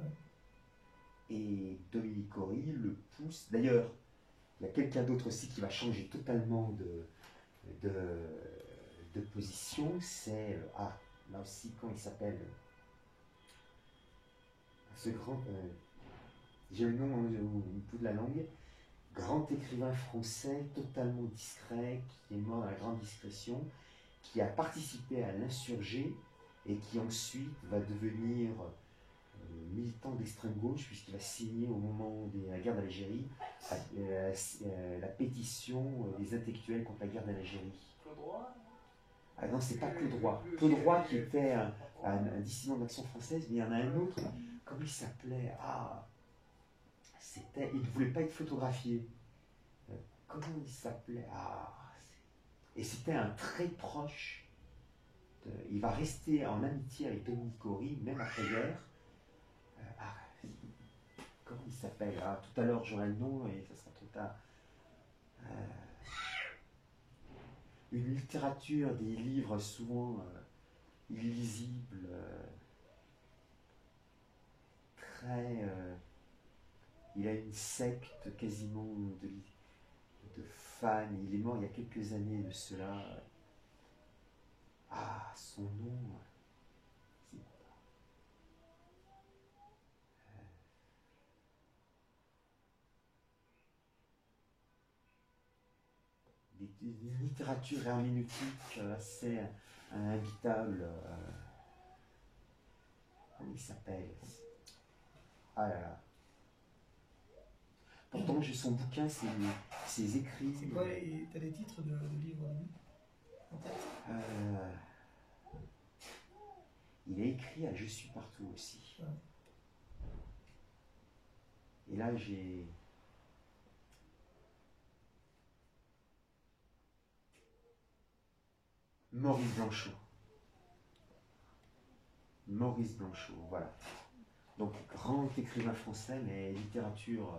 Et Dominique Cory le pousse. D'ailleurs, il y a quelqu'un d'autre aussi qui va changer totalement de, de position. C'est. Là aussi, comment il s'appelle ce grand. J'ai le nom au bout de la langue. Grand écrivain français, totalement discret, qui est mort dans la grande discrétion, qui a participé à l'insurgé et qui ensuite va devenir militant d'extrême gauche, puisqu'il va signer au moment de la guerre d'Algérie la pétition des intellectuels contre la guerre d'Algérie. Claude Roy? Ah non, c'est pas Claude Roy. Claude Roy qui était un dissident d'Action française, mais il y en a un autre, comment il s'appelait? Il ne voulait pas être photographié. Comment il s'appelait? Et c'était un très proche. Il va rester en amitié avec Dominique Cory, même après-guerre. Comment il s'appelle? Tout à l'heure, j'aurai le nom et ça sera trop tard. Une littérature, des livres souvent illisibles, très. Il a une secte quasiment de fans. Il est mort il y a quelques années de cela. Son nom. Une littérature herméneutique assez imbitable. Comment il s'appelle? Ah là là. Pourtant, j'ai son bouquin, ses écrits. C'est quoi, t'as des titres de livres en tête? Il a écrit à Je suis partout aussi. Ouais. Et là, j'ai. Maurice Blanchot. Maurice Blanchot, voilà. Donc, grand écrivain français, mais littérature,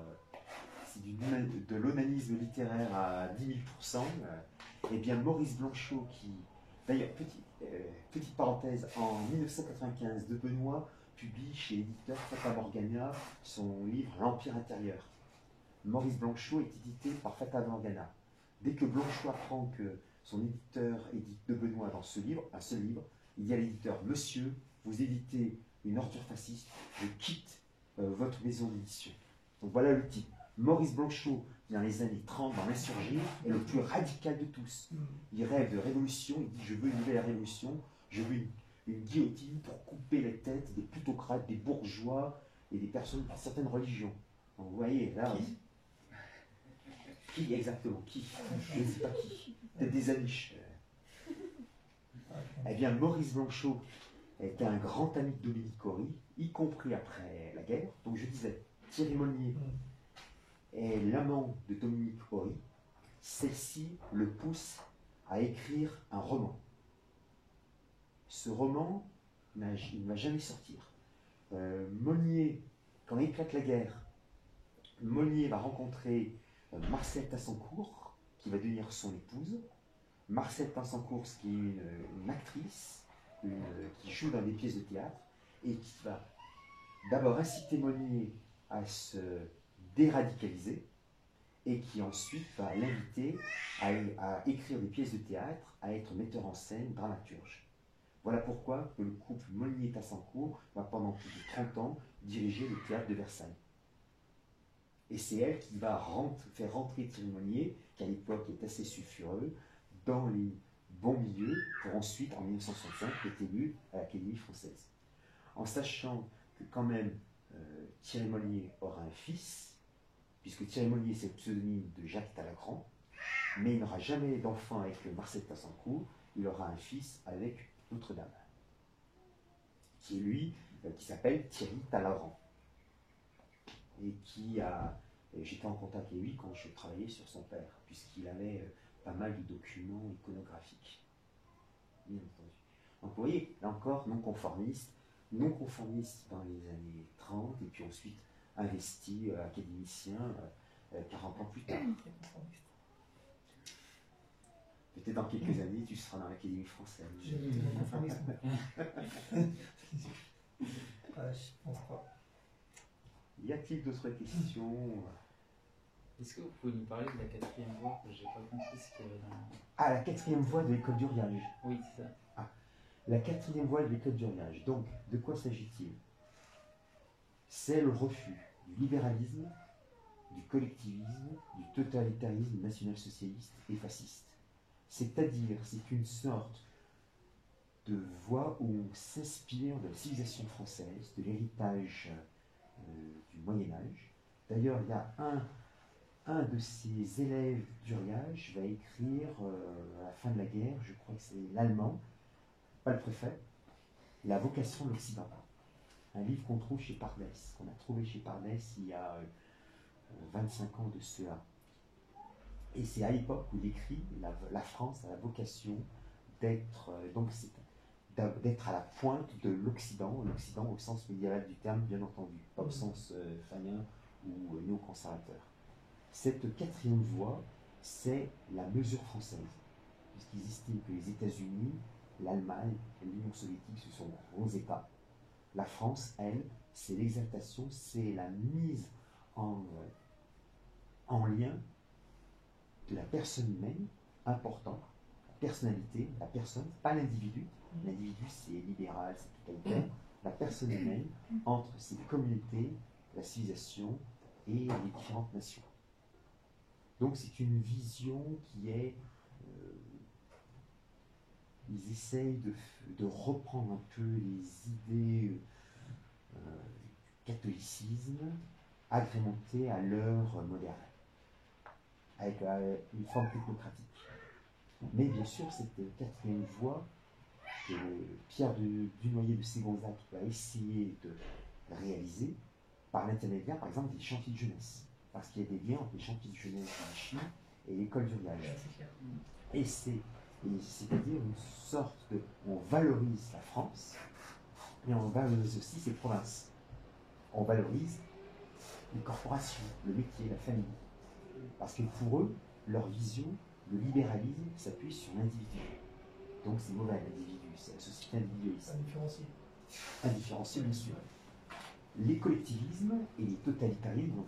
c'est de l'onanisme littéraire à 10 000%. Eh bien, Maurice Blanchot, qui. D'ailleurs, petite parenthèse, en 1995, De Benoît publie chez l'éditeur Fata Morgana son livre L'Empire intérieur. Maurice Blanchot est édité par Fata Morgana. Dès que Blanchot apprend que son éditeur édite De Benoît dans un seul livre, il dit à l'éditeur: Monsieur, vous éditez une ordure fasciste, je quitte votre maison d'édition. Donc voilà le titre. Maurice Blanchot, dans les années 30, dans l'insurgé, est le plus radical de tous. Il rêve de révolution, il dit: je veux une nouvelle révolution, je veux une guillotine pour couper les têtes des plutocrates, des bourgeois et des personnes de certaines religions. Donc vous voyez, là. Qui exactement? Qui? Je ne sais pas qui. Peut-être des Amish. Eh bien, Maurice Blanchot était un grand ami de Dominique Cory, y compris après la guerre. Donc je disais, Thierry Monnier est l'amant de Dominique Cory. Celle-ci le pousse à écrire un roman. Ce roman, il ne va jamais sortir. Monnier, quand éclate la guerre, Monnier va rencontrer Marcel Tassancourt, qui va devenir son épouse. Marcel Tassancourt, qui est une actrice, qui joue dans des pièces de théâtre, et qui va d'abord inciter Monnier à se déradicaliser, et qui ensuite va l'inviter à écrire des pièces de théâtre, à être metteur en scène, dramaturge. Voilà pourquoi que le couple Monnier-Tassancourt va pendant plus de 30 ans diriger le théâtre de Versailles. Et c'est elle qui va faire rentrer Thierry Monnier, qui à l'époque est assez sulfureux, dans les bons milieux, pour ensuite, en 1965, être élu à l'Académie française. En sachant que quand même Thierry Monnier aura un fils, puisque Thierry Monnier c'est le pseudonyme de Jacques Talagrand, mais il n'aura jamais d'enfant avec Marcel Tassancourt, il aura un fils avec Notre-Dame, qui est lui, qui s'appelle Thierry Talaran. Et j'étais en contact avec lui quand je travaillais sur son père, puisqu'il avait pas mal de documents iconographiques, bien entendu. Donc vous voyez, là encore, non-conformiste dans les années 30, et puis ensuite investi, académicien, 40 ans plus tard. Peut-être dans quelques années, tu seras dans l'Académie française. J'ai voté non-conformiste. Je pense pas. Y a-t-il d'autres questions? Est-ce que vous pouvez nous parler de la quatrième voie? J'ai pas compris ce qu'il y avait dans... Ah, la quatrième voie de l'école d'Uriage. Oui, c'est ça. Ah, la quatrième voie de l'école d'Uriage. Donc, de quoi s'agit-il? C'est le refus du libéralisme, du collectivisme, du totalitarisme national-socialiste et fasciste. C'est-à-dire, c'est une sorte de voie où on s'inspire de la civilisation française, de l'héritage du Moyen-Âge. D'ailleurs, il y a un de ses élèves d'Uriage va écrire à la fin de la guerre, je crois que c'est l'allemand, pas le préfet, La vocation de l'Occident. Un livre qu'on trouve chez Pardès, qu'on a trouvé chez Pardès il y a 25 ans de cela. Et c'est à l'époque où il écrit la France a la vocation d'être à la pointe de l'Occident au sens médiéval du terme, bien entendu, pas au sens fanien ou néoconservateur. Cette quatrième voie, c'est la mesure française, puisqu'ils estiment que les États-Unis, l'Allemagne et l'Union soviétique, ce sont gros États. La France, elle, c'est l'exaltation, c'est la mise en lien de la personne humaine, important, la personnalité, la personne, pas l'individu. L'individu, c'est libéral, c'est totalitaire. La personne humaine entre ces communautés, la civilisation et les différentes nations. Donc c'est une vision qui est... ils essayent de reprendre un peu les idées du catholicisme agrémentées à l'heure moderne, avec une forme technocratique. Mais bien sûr, cette quatrième voie que Pierre Dunoyer de Ségonzac va essayer de réaliser par l'intermédiaire, par exemple, des chantiers de jeunesse. Parce qu'il y a des liens entre les chantiers de jeunesse de Vichy et l'école d'Uriage. Et c'est-à-dire une sorte de... On valorise la France, mais on valorise aussi ses provinces. On valorise les corporations, le métier, la famille. Parce que pour eux, leur vision, le libéralisme s'appuie sur l'individu. Donc c'est mauvais l'individu, c'est la société individualiste. Indifférencié, bien sûr. Les collectivismes et les totalitarismes, donc,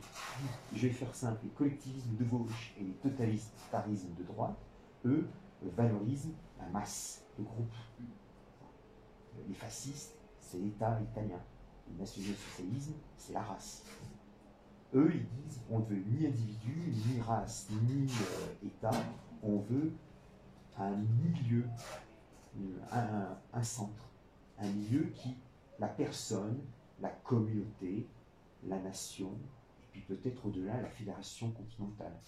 je vais faire simple, les collectivismes de gauche et les totalitarismes de droite, eux, valorisent la masse, le groupe. Les fascistes, c'est l'État italien. Le national-socialisme, c'est la race. Eux, ils disent, on ne veut ni individu, ni race, ni État, on veut un milieu, un centre, un milieu qui, la personne, la communauté, la nation, et puis peut-être au-delà, la fédération continentale.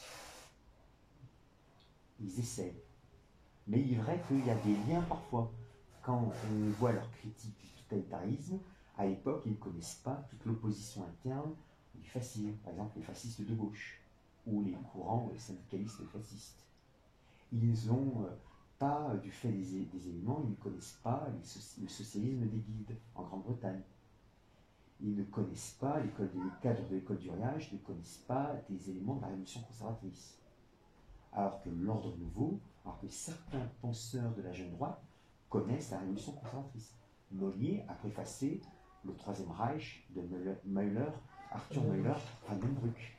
Ils essaient. Mais il est vrai qu'il y a des liens parfois. Quand on voit leur critique du totalitarisme, à l'époque, ils ne connaissent pas toute l'opposition interne du fascisme. Par exemple, les fascistes de gauche, ou les courants syndicalistes fascistes. Ils n'ont pas, du fait des éléments, ils ne connaissent pas le socialisme des guides en Grande-Bretagne. Ils ne connaissent pas, les cadres de l'école d'Uriage ne connaissent pas des éléments de la révolution conservatrice. Alors que l'ordre nouveau, alors que certains penseurs de la jeune droite connaissent la révolution conservatrice. Mollier a préfacé le Troisième Reich de Arthur Meuler, à Denbruck.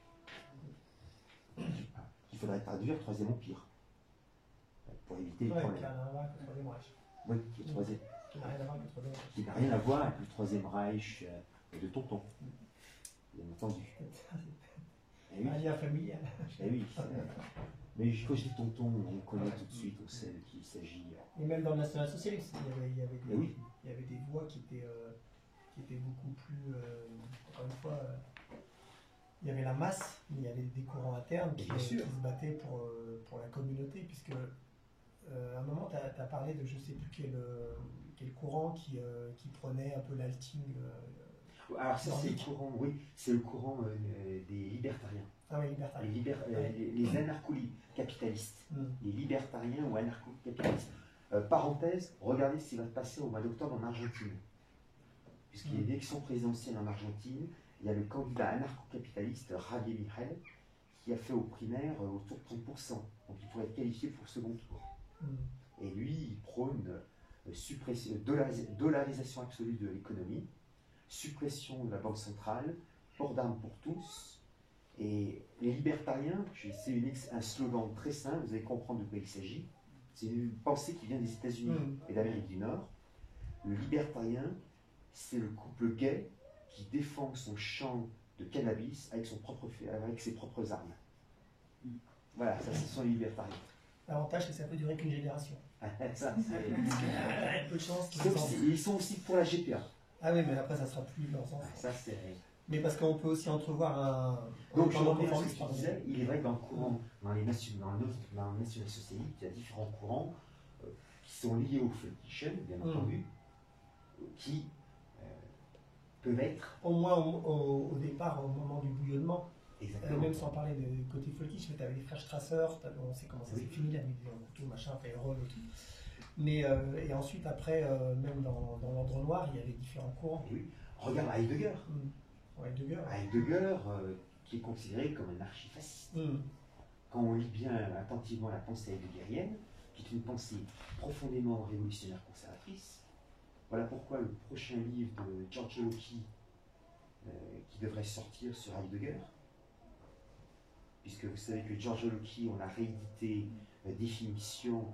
Il faudrait traduire Troisième Empire, pour éviter les problèmes. Oui, le troisième. Qui n'a rien à voir avec le Troisième Reich de Tonton, bien entendu. Un lien familial. Eh oui. Mais quand je dis tonton, on connaît tout de suite, on sait de qui il s'agit. Et même dans le national-socialisme, il y avait des voix qui étaient beaucoup plus... encore une fois, il y avait la masse, mais il y avait des courants internes qui se battaient pour la communauté, puisque À un moment, tu as parlé de je sais plus quel courant qui prenait un peu l'alting. Alors ça c'est le nordique. courant, oui, c'est le courant des libertariens. Ah oui, libertarien. Ouais. Les anarcho-capitalistes, Mm. les libertariens ou anarcho-capitalistes. Parenthèse, regardez ce qui va se passer au mois d'octobre en Argentine. Puisqu'il y a une élection présidentielle en Argentine, il y a le candidat anarcho-capitaliste Javier Milei qui a fait aux primaires autour de 30%. Donc il pourrait être qualifié pour le second tour. Mm. Et lui, il prône dollarisation absolue de l'économie, suppression de la banque centrale, port d'armes pour tous. Et les libertariens, c'est un slogan très simple, vous allez comprendre de quoi il s'agit. C'est une pensée qui vient des États-Unis et d'Amérique du Nord. Le libertarien, c'est le couple gay qui défend son champ de cannabis avec ses propres armes. Voilà, ça ce sont les libertariens. L'avantage, c'est que ça peut durer qu'une génération. Ça, Il y a peu de chance qu'ils ils sont aussi pour la GPA. Ah oui, mais après, ça sera plus leurs enfants. Ça, c'est... Mais parce qu'on peut aussi entrevoir un. Donc, je un reviens à ce que conformisme, tu disais, il est vrai que dans le courant, dans le national-socialisme, il y a différents courants qui sont liés au Völkischen, bien entendu, qui peuvent être. Au moins au départ, au moment du bouillonnement, même sans parler du côté folkish, mais tu avais les frères Strasser, on sait comment ça s'est fini, la musique, couteau, machin, Firewall et tout. Mais, et ensuite, après, même dans l'ordre noir, il y avait différents courants. Et oui. Regarde Heidegger. Heidegger, qui est considéré comme un archifasciste. Quand on lit bien attentivement la pensée heideggerienne, qui est une pensée profondément révolutionnaire conservatrice, voilà pourquoi le prochain livre de Giorgio Locchi, qui devrait sortir sur Heidegger, puisque vous savez que Giorgio Locchi, on a réédité Définition,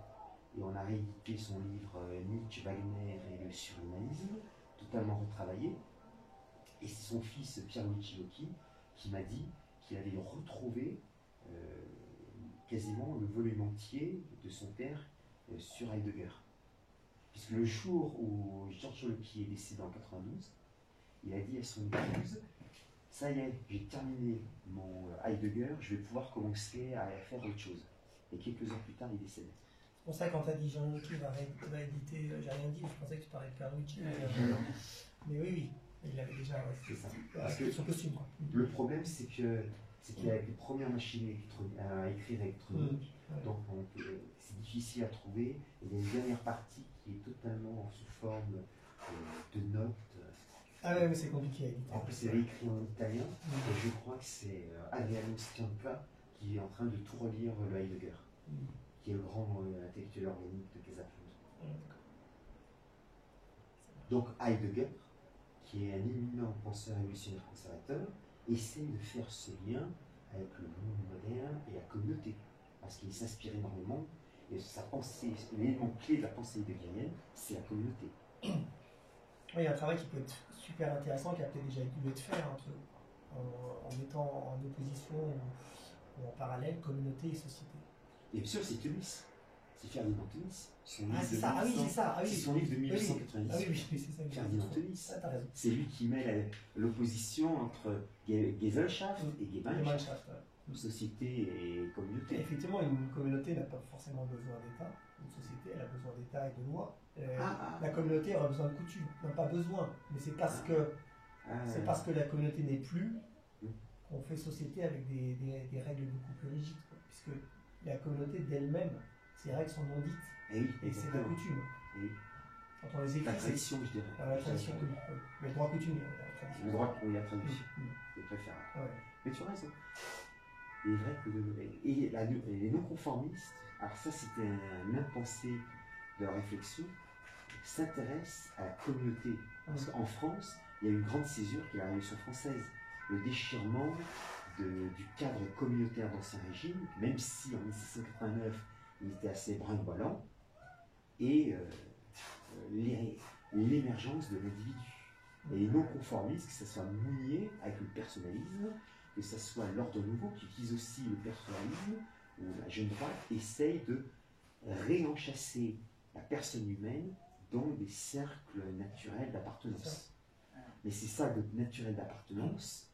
et on a réédité son livre Nietzsche, Wagner et le surhumanisme, totalement retravaillé. Et c'est son fils Pierluigi Locchi qui m'a dit qu'il avait retrouvé quasiment le volume entier de son père sur Heidegger. Puisque le jour où Giorgio Locchi est décédé en 92, il a dit à son épouse, ça y est, j'ai terminé mon Heidegger, je vais pouvoir commencer à faire autre chose. Et quelques heures plus tard, il est décédé. C'est pour ça que quand tu as dit Jean Locchi va éditer, j'ai rien dit, je pensais que tu parlais de Pierluigi. Mais oui, il avait déjà c'est ça. Parce que son costume. Quoi. Le problème, c'est qu'il y a les premières machines à écrire électronique, donc c'est difficile à trouver. Et il y a une dernière partie qui est totalement sous forme de notes. Ah ouais, mais c'est compliqué à éditer. En plus, c'est écrit en italien, et je crois que c'est Adriano Sciampa qui est en train de tout relire le Heidegger, qui est le grand intellectuel organique de Casafonte. Donc Heidegger, qui est un éminent penseur révolutionnaire conservateur, essaye de faire ce lien avec le monde moderne et la communauté, parce qu'il s'inspire énormément, et sa pensée, l'élément clé de la pensée heideggerienne, c'est la communauté. Oui, il y a un travail qui peut être super intéressant, qui a peut-être déjà dû être fait, en mettant en opposition ou en parallèle communauté et société. Et bien sûr, c'est Teunis. C'est Ferdinand Teunis. C'est ça, ah oui, c'est ça. C'est son livre de 1890. Ah oui, c'est ça. Ferdinand Teunis. Ah, t'as raison. C'est lui qui met l'opposition entre Gesellschaft et Gemeinschaft. Société et communauté. Et effectivement, une communauté n'a pas forcément besoin d'État. Une société, elle a besoin d'État et de loi. La communauté aura besoin de coutumes. Elle n'a pas besoin. Mais c'est parce que la communauté n'est plus qu'on fait société avec des règles beaucoup plus rigides. Quoi. Puisque la communauté d'elle-même, ses règles sont non dites. Et c'est la coutume. Quand on les écrit, la tradition, je dirais. La tradition, oui. Mais le droit coutumier, la tradition. Le droit, oui, la tradition. C'est préférable. Ouais. Mais tu as raison. Il est vrai que les non-conformistes, alors ça c'était un impensé de la réflexion, s'intéressent à la communauté. Parce qu'en France, il y a eu une grande césure qui est la Révolution française. Le déchirement du cadre communautaire d'Ancien Régime, même si en 1789 il était assez brinque-ballant, et l'émergence de l'individu. Et les non-conformistes, que ce soit Mounier avec le personnalisme, que ce soit l'ordre nouveau qui utilise aussi le personnalisme, ou la jeune droite, essaye de réenchasser la personne humaine dans des cercles naturels d'appartenance. Mais ces cercles naturels d'appartenance,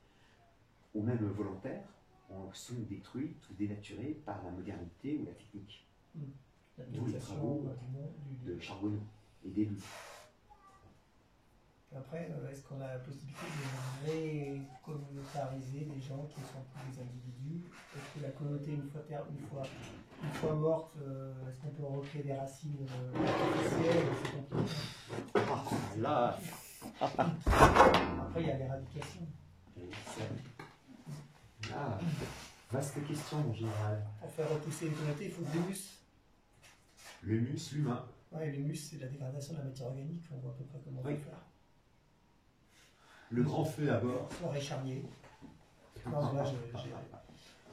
ou même volontaires, sont détruits ou dénaturés par la modernité ou la technique. l'administration, travaux, du de charbonneau et d'élus. Après, est-ce qu'on a la possibilité de récommunautariser des gens qui ne sont plus des individus? Est-ce que la communauté, une fois morte, est-ce qu'on peut recréer des racines artificielles? C'est compliqué. Là, Après, il y a l'éradication. là, vaste question en général. Pour faire repousser une communauté, il faut de l'humus. L'humus, l'humain. Ouais, l'humus, c'est la dégradation de la matière organique. On voit à peu près comment on Oui. peut faire. Le grand feu d'abord. Forêt charnier. Non, là,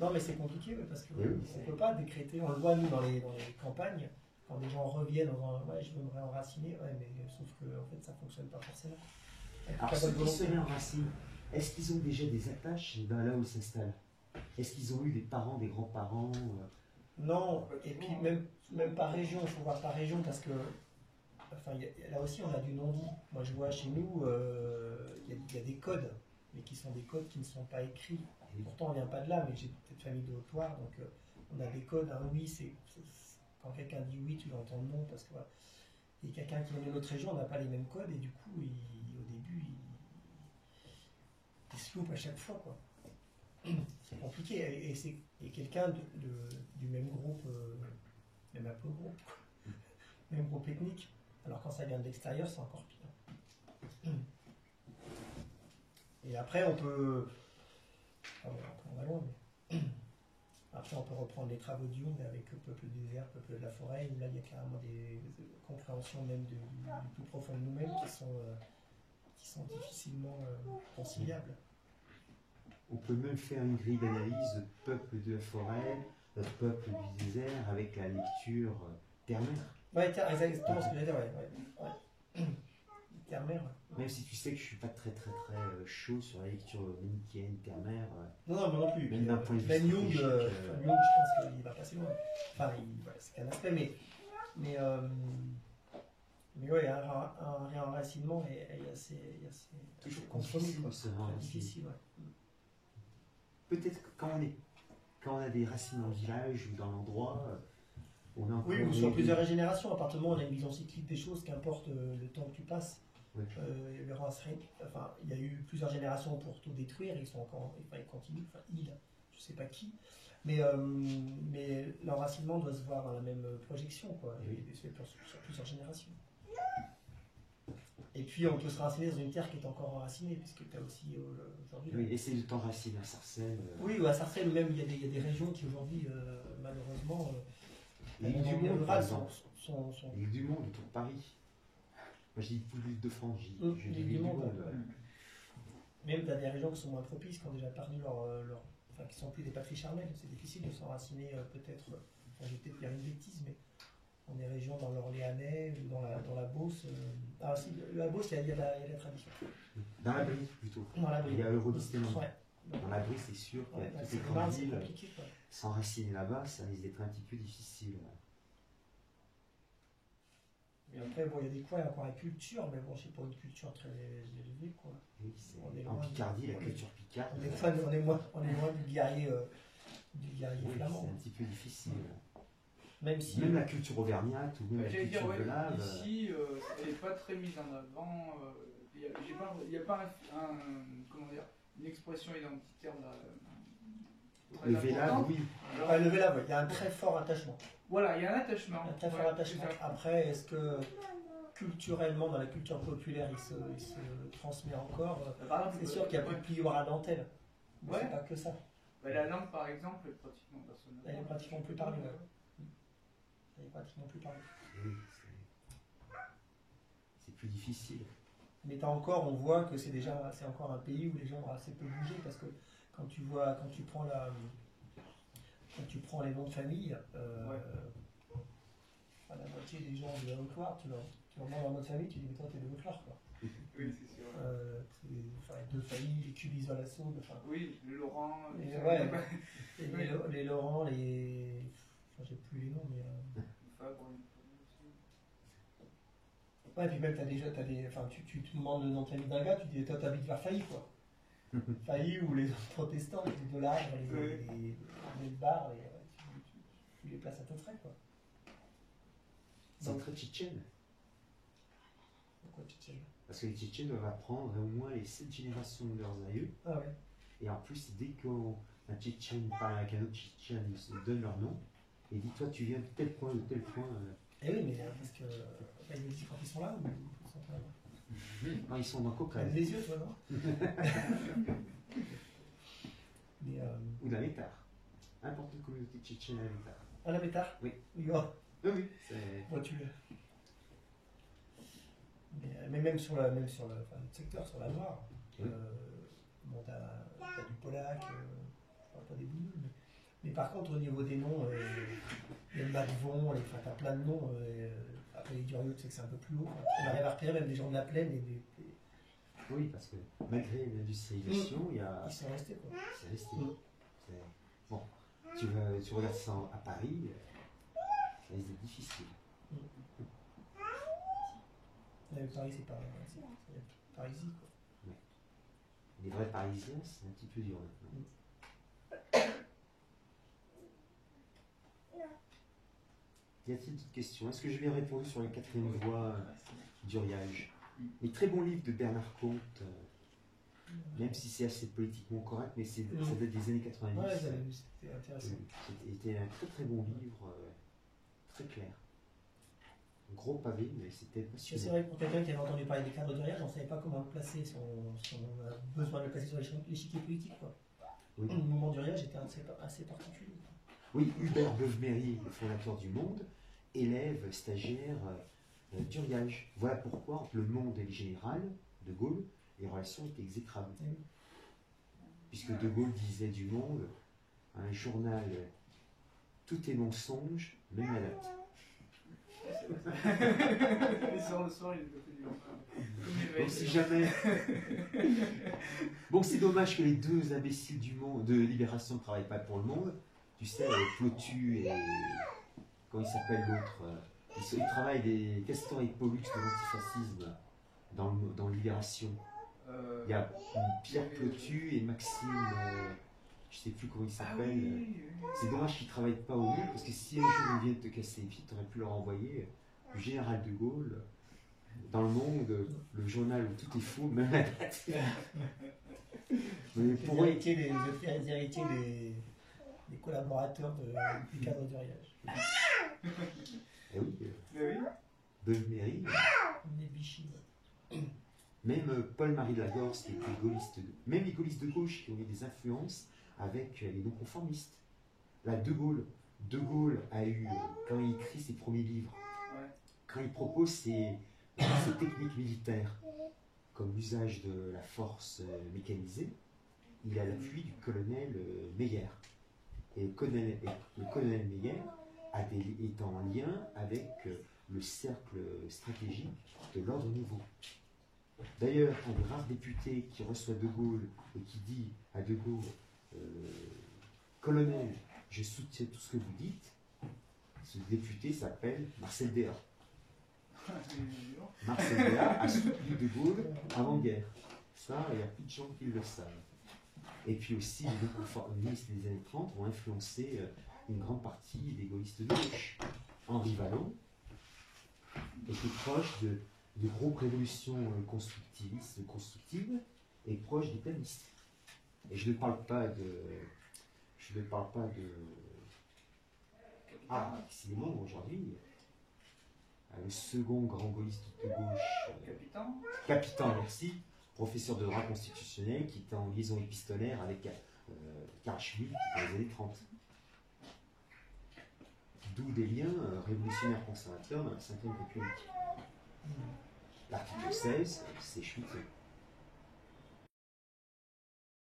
non, mais c'est compliqué parce qu'on ne peut pas décréter. On le voit, nous, dans les campagnes, quand les gens reviennent en disant ouais, je veux me réenraciner, ouais, mais sauf que en fait, ça ne fonctionne pas forcément. Alors, ceux qui se réenracinent, est-ce qu'ils ont déjà des attaches là où ils s'installent? Est-ce qu'ils ont eu des parents, des grands-parents? Non, et puis même par région, il faut voir par région parce que enfin, là aussi on a du non-dit. Moi je vois chez nous, il y a des codes, mais qui sont des codes qui ne sont pas écrits. Pourtant on ne vient pas de là, mais j'ai cette famille de Haute-Loire, donc on a des codes. Un oui, quand quelqu'un dit oui, tu l'entends non, parce que voilà. Et quelqu'un qui vient d'une autre région, on n'a pas les mêmes codes, et du coup, au début, il se loupe à chaque fois, quoi. C'est compliqué, et quelqu'un du même groupe, même un peu groupe, quoi. Même groupe ethnique, alors quand ça vient de l'extérieur, c'est encore pire. Et après, on peut... Enfin, on va loin, mais... Après, on peut reprendre les travaux de Jung avec le peuple du désert, le peuple de la forêt, où là, il y a carrément des compréhensions même du plus profond de nous-mêmes qui sont difficilement conciliables. On peut même faire une grille d'analyse de peuple de la forêt, notre peuple du désert, avec la lecture ternaire. Ouais, exactement ce que j'allais dire, ouais. Ternaire. Même si tu sais que je suis pas très chaud sur la lecture manichéenne ternaire. Non, moi non plus. Même d'un point de vue Ben Jung, stratégique, je pense qu'il va passer loin. Enfin, c'est qu'un aspect, mais ouais, un réenracinement est assez toujours compromis, quoi. difficile, ce Difficile, ouais. Peut-être que quand on a des racines dans le village ou dans l'endroit, on a encore... Oui, ou sur plusieurs générations. À partir du moment où on a une vision cyclique des choses, qu'importe le temps que tu passes, Ouais. Il y a eu plusieurs générations pour tout détruire, ils continuent, je sais pas qui, mais l'enracinement doit se voir dans la même projection, quoi, et se fait sur plusieurs générations. Et puis on peut se raciner dans une terre qui est encore enracinée, puisque tu as aussi aujourd'hui... Oui, essayer de t'enraciner à Sarcelles. Oui, ou à Sarcelles, ou même il y a des régions qui aujourd'hui, malheureusement, l'île du Monde, par rurales exemple. sont... L'île du Monde autour de Paris. Moi, je dis plus l'île de France, je dis l'île l'île du du Monde. Monde. Même tu as des régions qui sont moins propices, qui ont déjà perdu enfin, qui sont plus des patries charnelles. C'est difficile de s'enraciner, peut-être. Enfin, je vais peut-être dire une bêtise, mais dans des régions dans l'Orléanais ou dans la Beauce. Ah, si, la Beauce, il y a la tradition. Dans la Brie, plutôt. Dans la Brie. Il y a Eurodistement. Ouais. Dans la Brie, c'est sûr qu'il y a toutes les c'est grandes villes. compliqué, quoi. S'enraciner là-bas, ça risque d'être un petit peu difficile. Et après, bon, il y a des coins, il y a encore la culture, mais bon, c'est pas une culture très élevée, quoi. Oui, en loin Picardie, la culture picarde. On est loin du guerrier Oui, flamand. c'est un petit peu difficile. Même si... Même la culture auvergnate ou même la J'allais dire, culture ouais, de lave. ici, elle n'est pas très mise en avant. Il n'y a pas comment dire, une expression identitaire très le Vélave, importante. oui. Ouais, le Vélave, ouais, il y a un très fort attachement. Voilà, il y a un attachement. Un très fort attachement. Après, est-ce que culturellement, dans la culture populaire, il se transmet encore Par exemple, C'est sûr qu'il n'y a plus de plioir à dentelle. Mais Ouais. c'est pas que ça. la langue, par exemple, est pratiquement personne. Elle est pratiquement plus parlée. Ouais. Elle est pratiquement plus parlée. Oui, c'est plus difficile. Mais on voit que c'est encore un pays où les gens ont assez peu bougé, parce que quand tu prends les noms de famille, la moitié des gens de la Haute-Loire, tu leur demandes leur nom de famille, tu dis mais toi t'es de Haute-Loire, quoi. Oui, c'est sûr. Deux familles, les Cubis-Olasso, Oui, le Laurent. les Laurent, j'ai plus les noms, mais... Ouais, et puis même tu te demandes le nom de famille d'un gars, tu dis toi t'habites vers Failly, quoi. Failly ou les protestants, les Dollards, les bars, tu les places à peu près, quoi. C'est très tchétchène. Pourquoi Tchétchène? Parce que les Tchétchènes doivent apprendre au moins les 7 générations de leurs aïeux. Ah ouais. Et en plus, dès qu'un Tchétchène parle avec un autre Tchétchène, ils se donnent leur nom. Et dit, toi, tu viens de tel point, de tel point. Eh oui, mais parce que. Enfin, ils le disent quand ils sont là ou ils sont pas là? Non, ils sont dans Coca. Lève les yeux, toi, non? Mais. Ou dans l'État. Importante communauté tchétchène à l'État. Ah, la bêta? Oui. Oui, oh. Oui, oui. C'est... Moi, tu l'as. Mais même sur le secteur, sur la Loire, Oui. bon, t'as du polac, je parle pas des boules, mais par contre, au niveau des noms, les Matvon, enfin, t'as plein de noms. Après, les Durieux, tu sais que c'est un peu plus haut. On arrive à repérer même des gens de la plaine et Oui, parce que malgré l'industrialisation, il y a... ils sont restés, quoi. C'est resté. Mm. C'est... Bon, tu regardes ça à Paris, ça risque d'être difficile. Paris, c'est pas Parisie, quoi. Ouais. Les vrais Parisiens, c'est un petit peu dur maintenant. Y a-t-il d'autres questions? Est-ce que je lui ai répondu sur la quatrième voie d'Uriage? Mais très bon livre de Bernard Comte, même si c'est assez politiquement correct, mais ça date des années 90. Ouais, j'avais vu, c'était intéressant. C'était un très très bon livre, très clair. Un gros pavé, mais c'était C'est passionnant. vrai que pour quelqu'un qui avait entendu parler des cadres d'Uriage, on ne savait pas comment le placer, si on a besoin de le placer sur l'échiquier politique, quoi. Oui. Le mouvement d'Uriage était assez particulier. Oui, Hubert Beuve-Méry, le fondateur du Monde, élève, stagiaire d'Uriage. Voilà pourquoi, entre le Monde et le général de Gaulle, les relations étaient exécrables. Oui. Puisque de Gaulle disait du Monde, un journal, tout est mensonge, même la date. Et sur le soir, il est fait du Donc si jamais... Bon, c'est dommage que les deux imbéciles du Monde, de Libération ne travaillent pas pour le Monde. Tu sais, Plotu et... Comment il s'appelle l'autre ils travaillent des Castor et Pollux de l'antifascisme dans Libération. Il y a Pierre Plotu et Maxime... je sais plus comment il s'appelle. Oui. C'est dommage qu'ils ne travaillent pas au mieux, parce que si un jour ils viennent te casser les pieds, tu aurais pu leur envoyer le général de Gaulle, dans le Monde, le journal où tout est faux, même la date. Mais pour eux, les héritiers des collaborateurs du cadre d'Uriage. eh oui, Mais oui. Beuve-Méry, On est Vichy. même Paul-Marie de la Gorce, qui était gaulliste, même les gaullistes de gauche qui ont eu des influences avec les non-conformistes. Là, De Gaulle a eu, quand il écrit ses premiers livres, quand il propose ses techniques militaires, comme l'usage de la force mécanisée, il a l'appui du colonel Meyer. Et le colonel Meyer est en lien avec le cercle stratégique de l'ordre nouveau. D'ailleurs, un des rares députés qui reçoit De Gaulle et qui dit à De Gaulle, colonel, je soutiens tout ce que vous dites, ce député s'appelle Marcel Déat. Marcel Déat a soutenu De Gaulle avant-guerre. Ça, il y a plus de gens qui le savent. Et puis aussi, les non-conformistes des années 30 ont influencé une grande partie des gaullistes de gauche. Henri Vallon était proche de groupes révolutions constructives et proche des planistes. Et je ne parle pas de... Ah, décidément, aujourd'hui, le second grand gaulliste de gauche, Capitan, merci, professeur de droit constitutionnel qui était en liaison épistolaire avec Carl Schmitt dans les années 30. D'où des liens révolutionnaires conservateurs dans la Ve République. L'article 16, c'est Schmitt.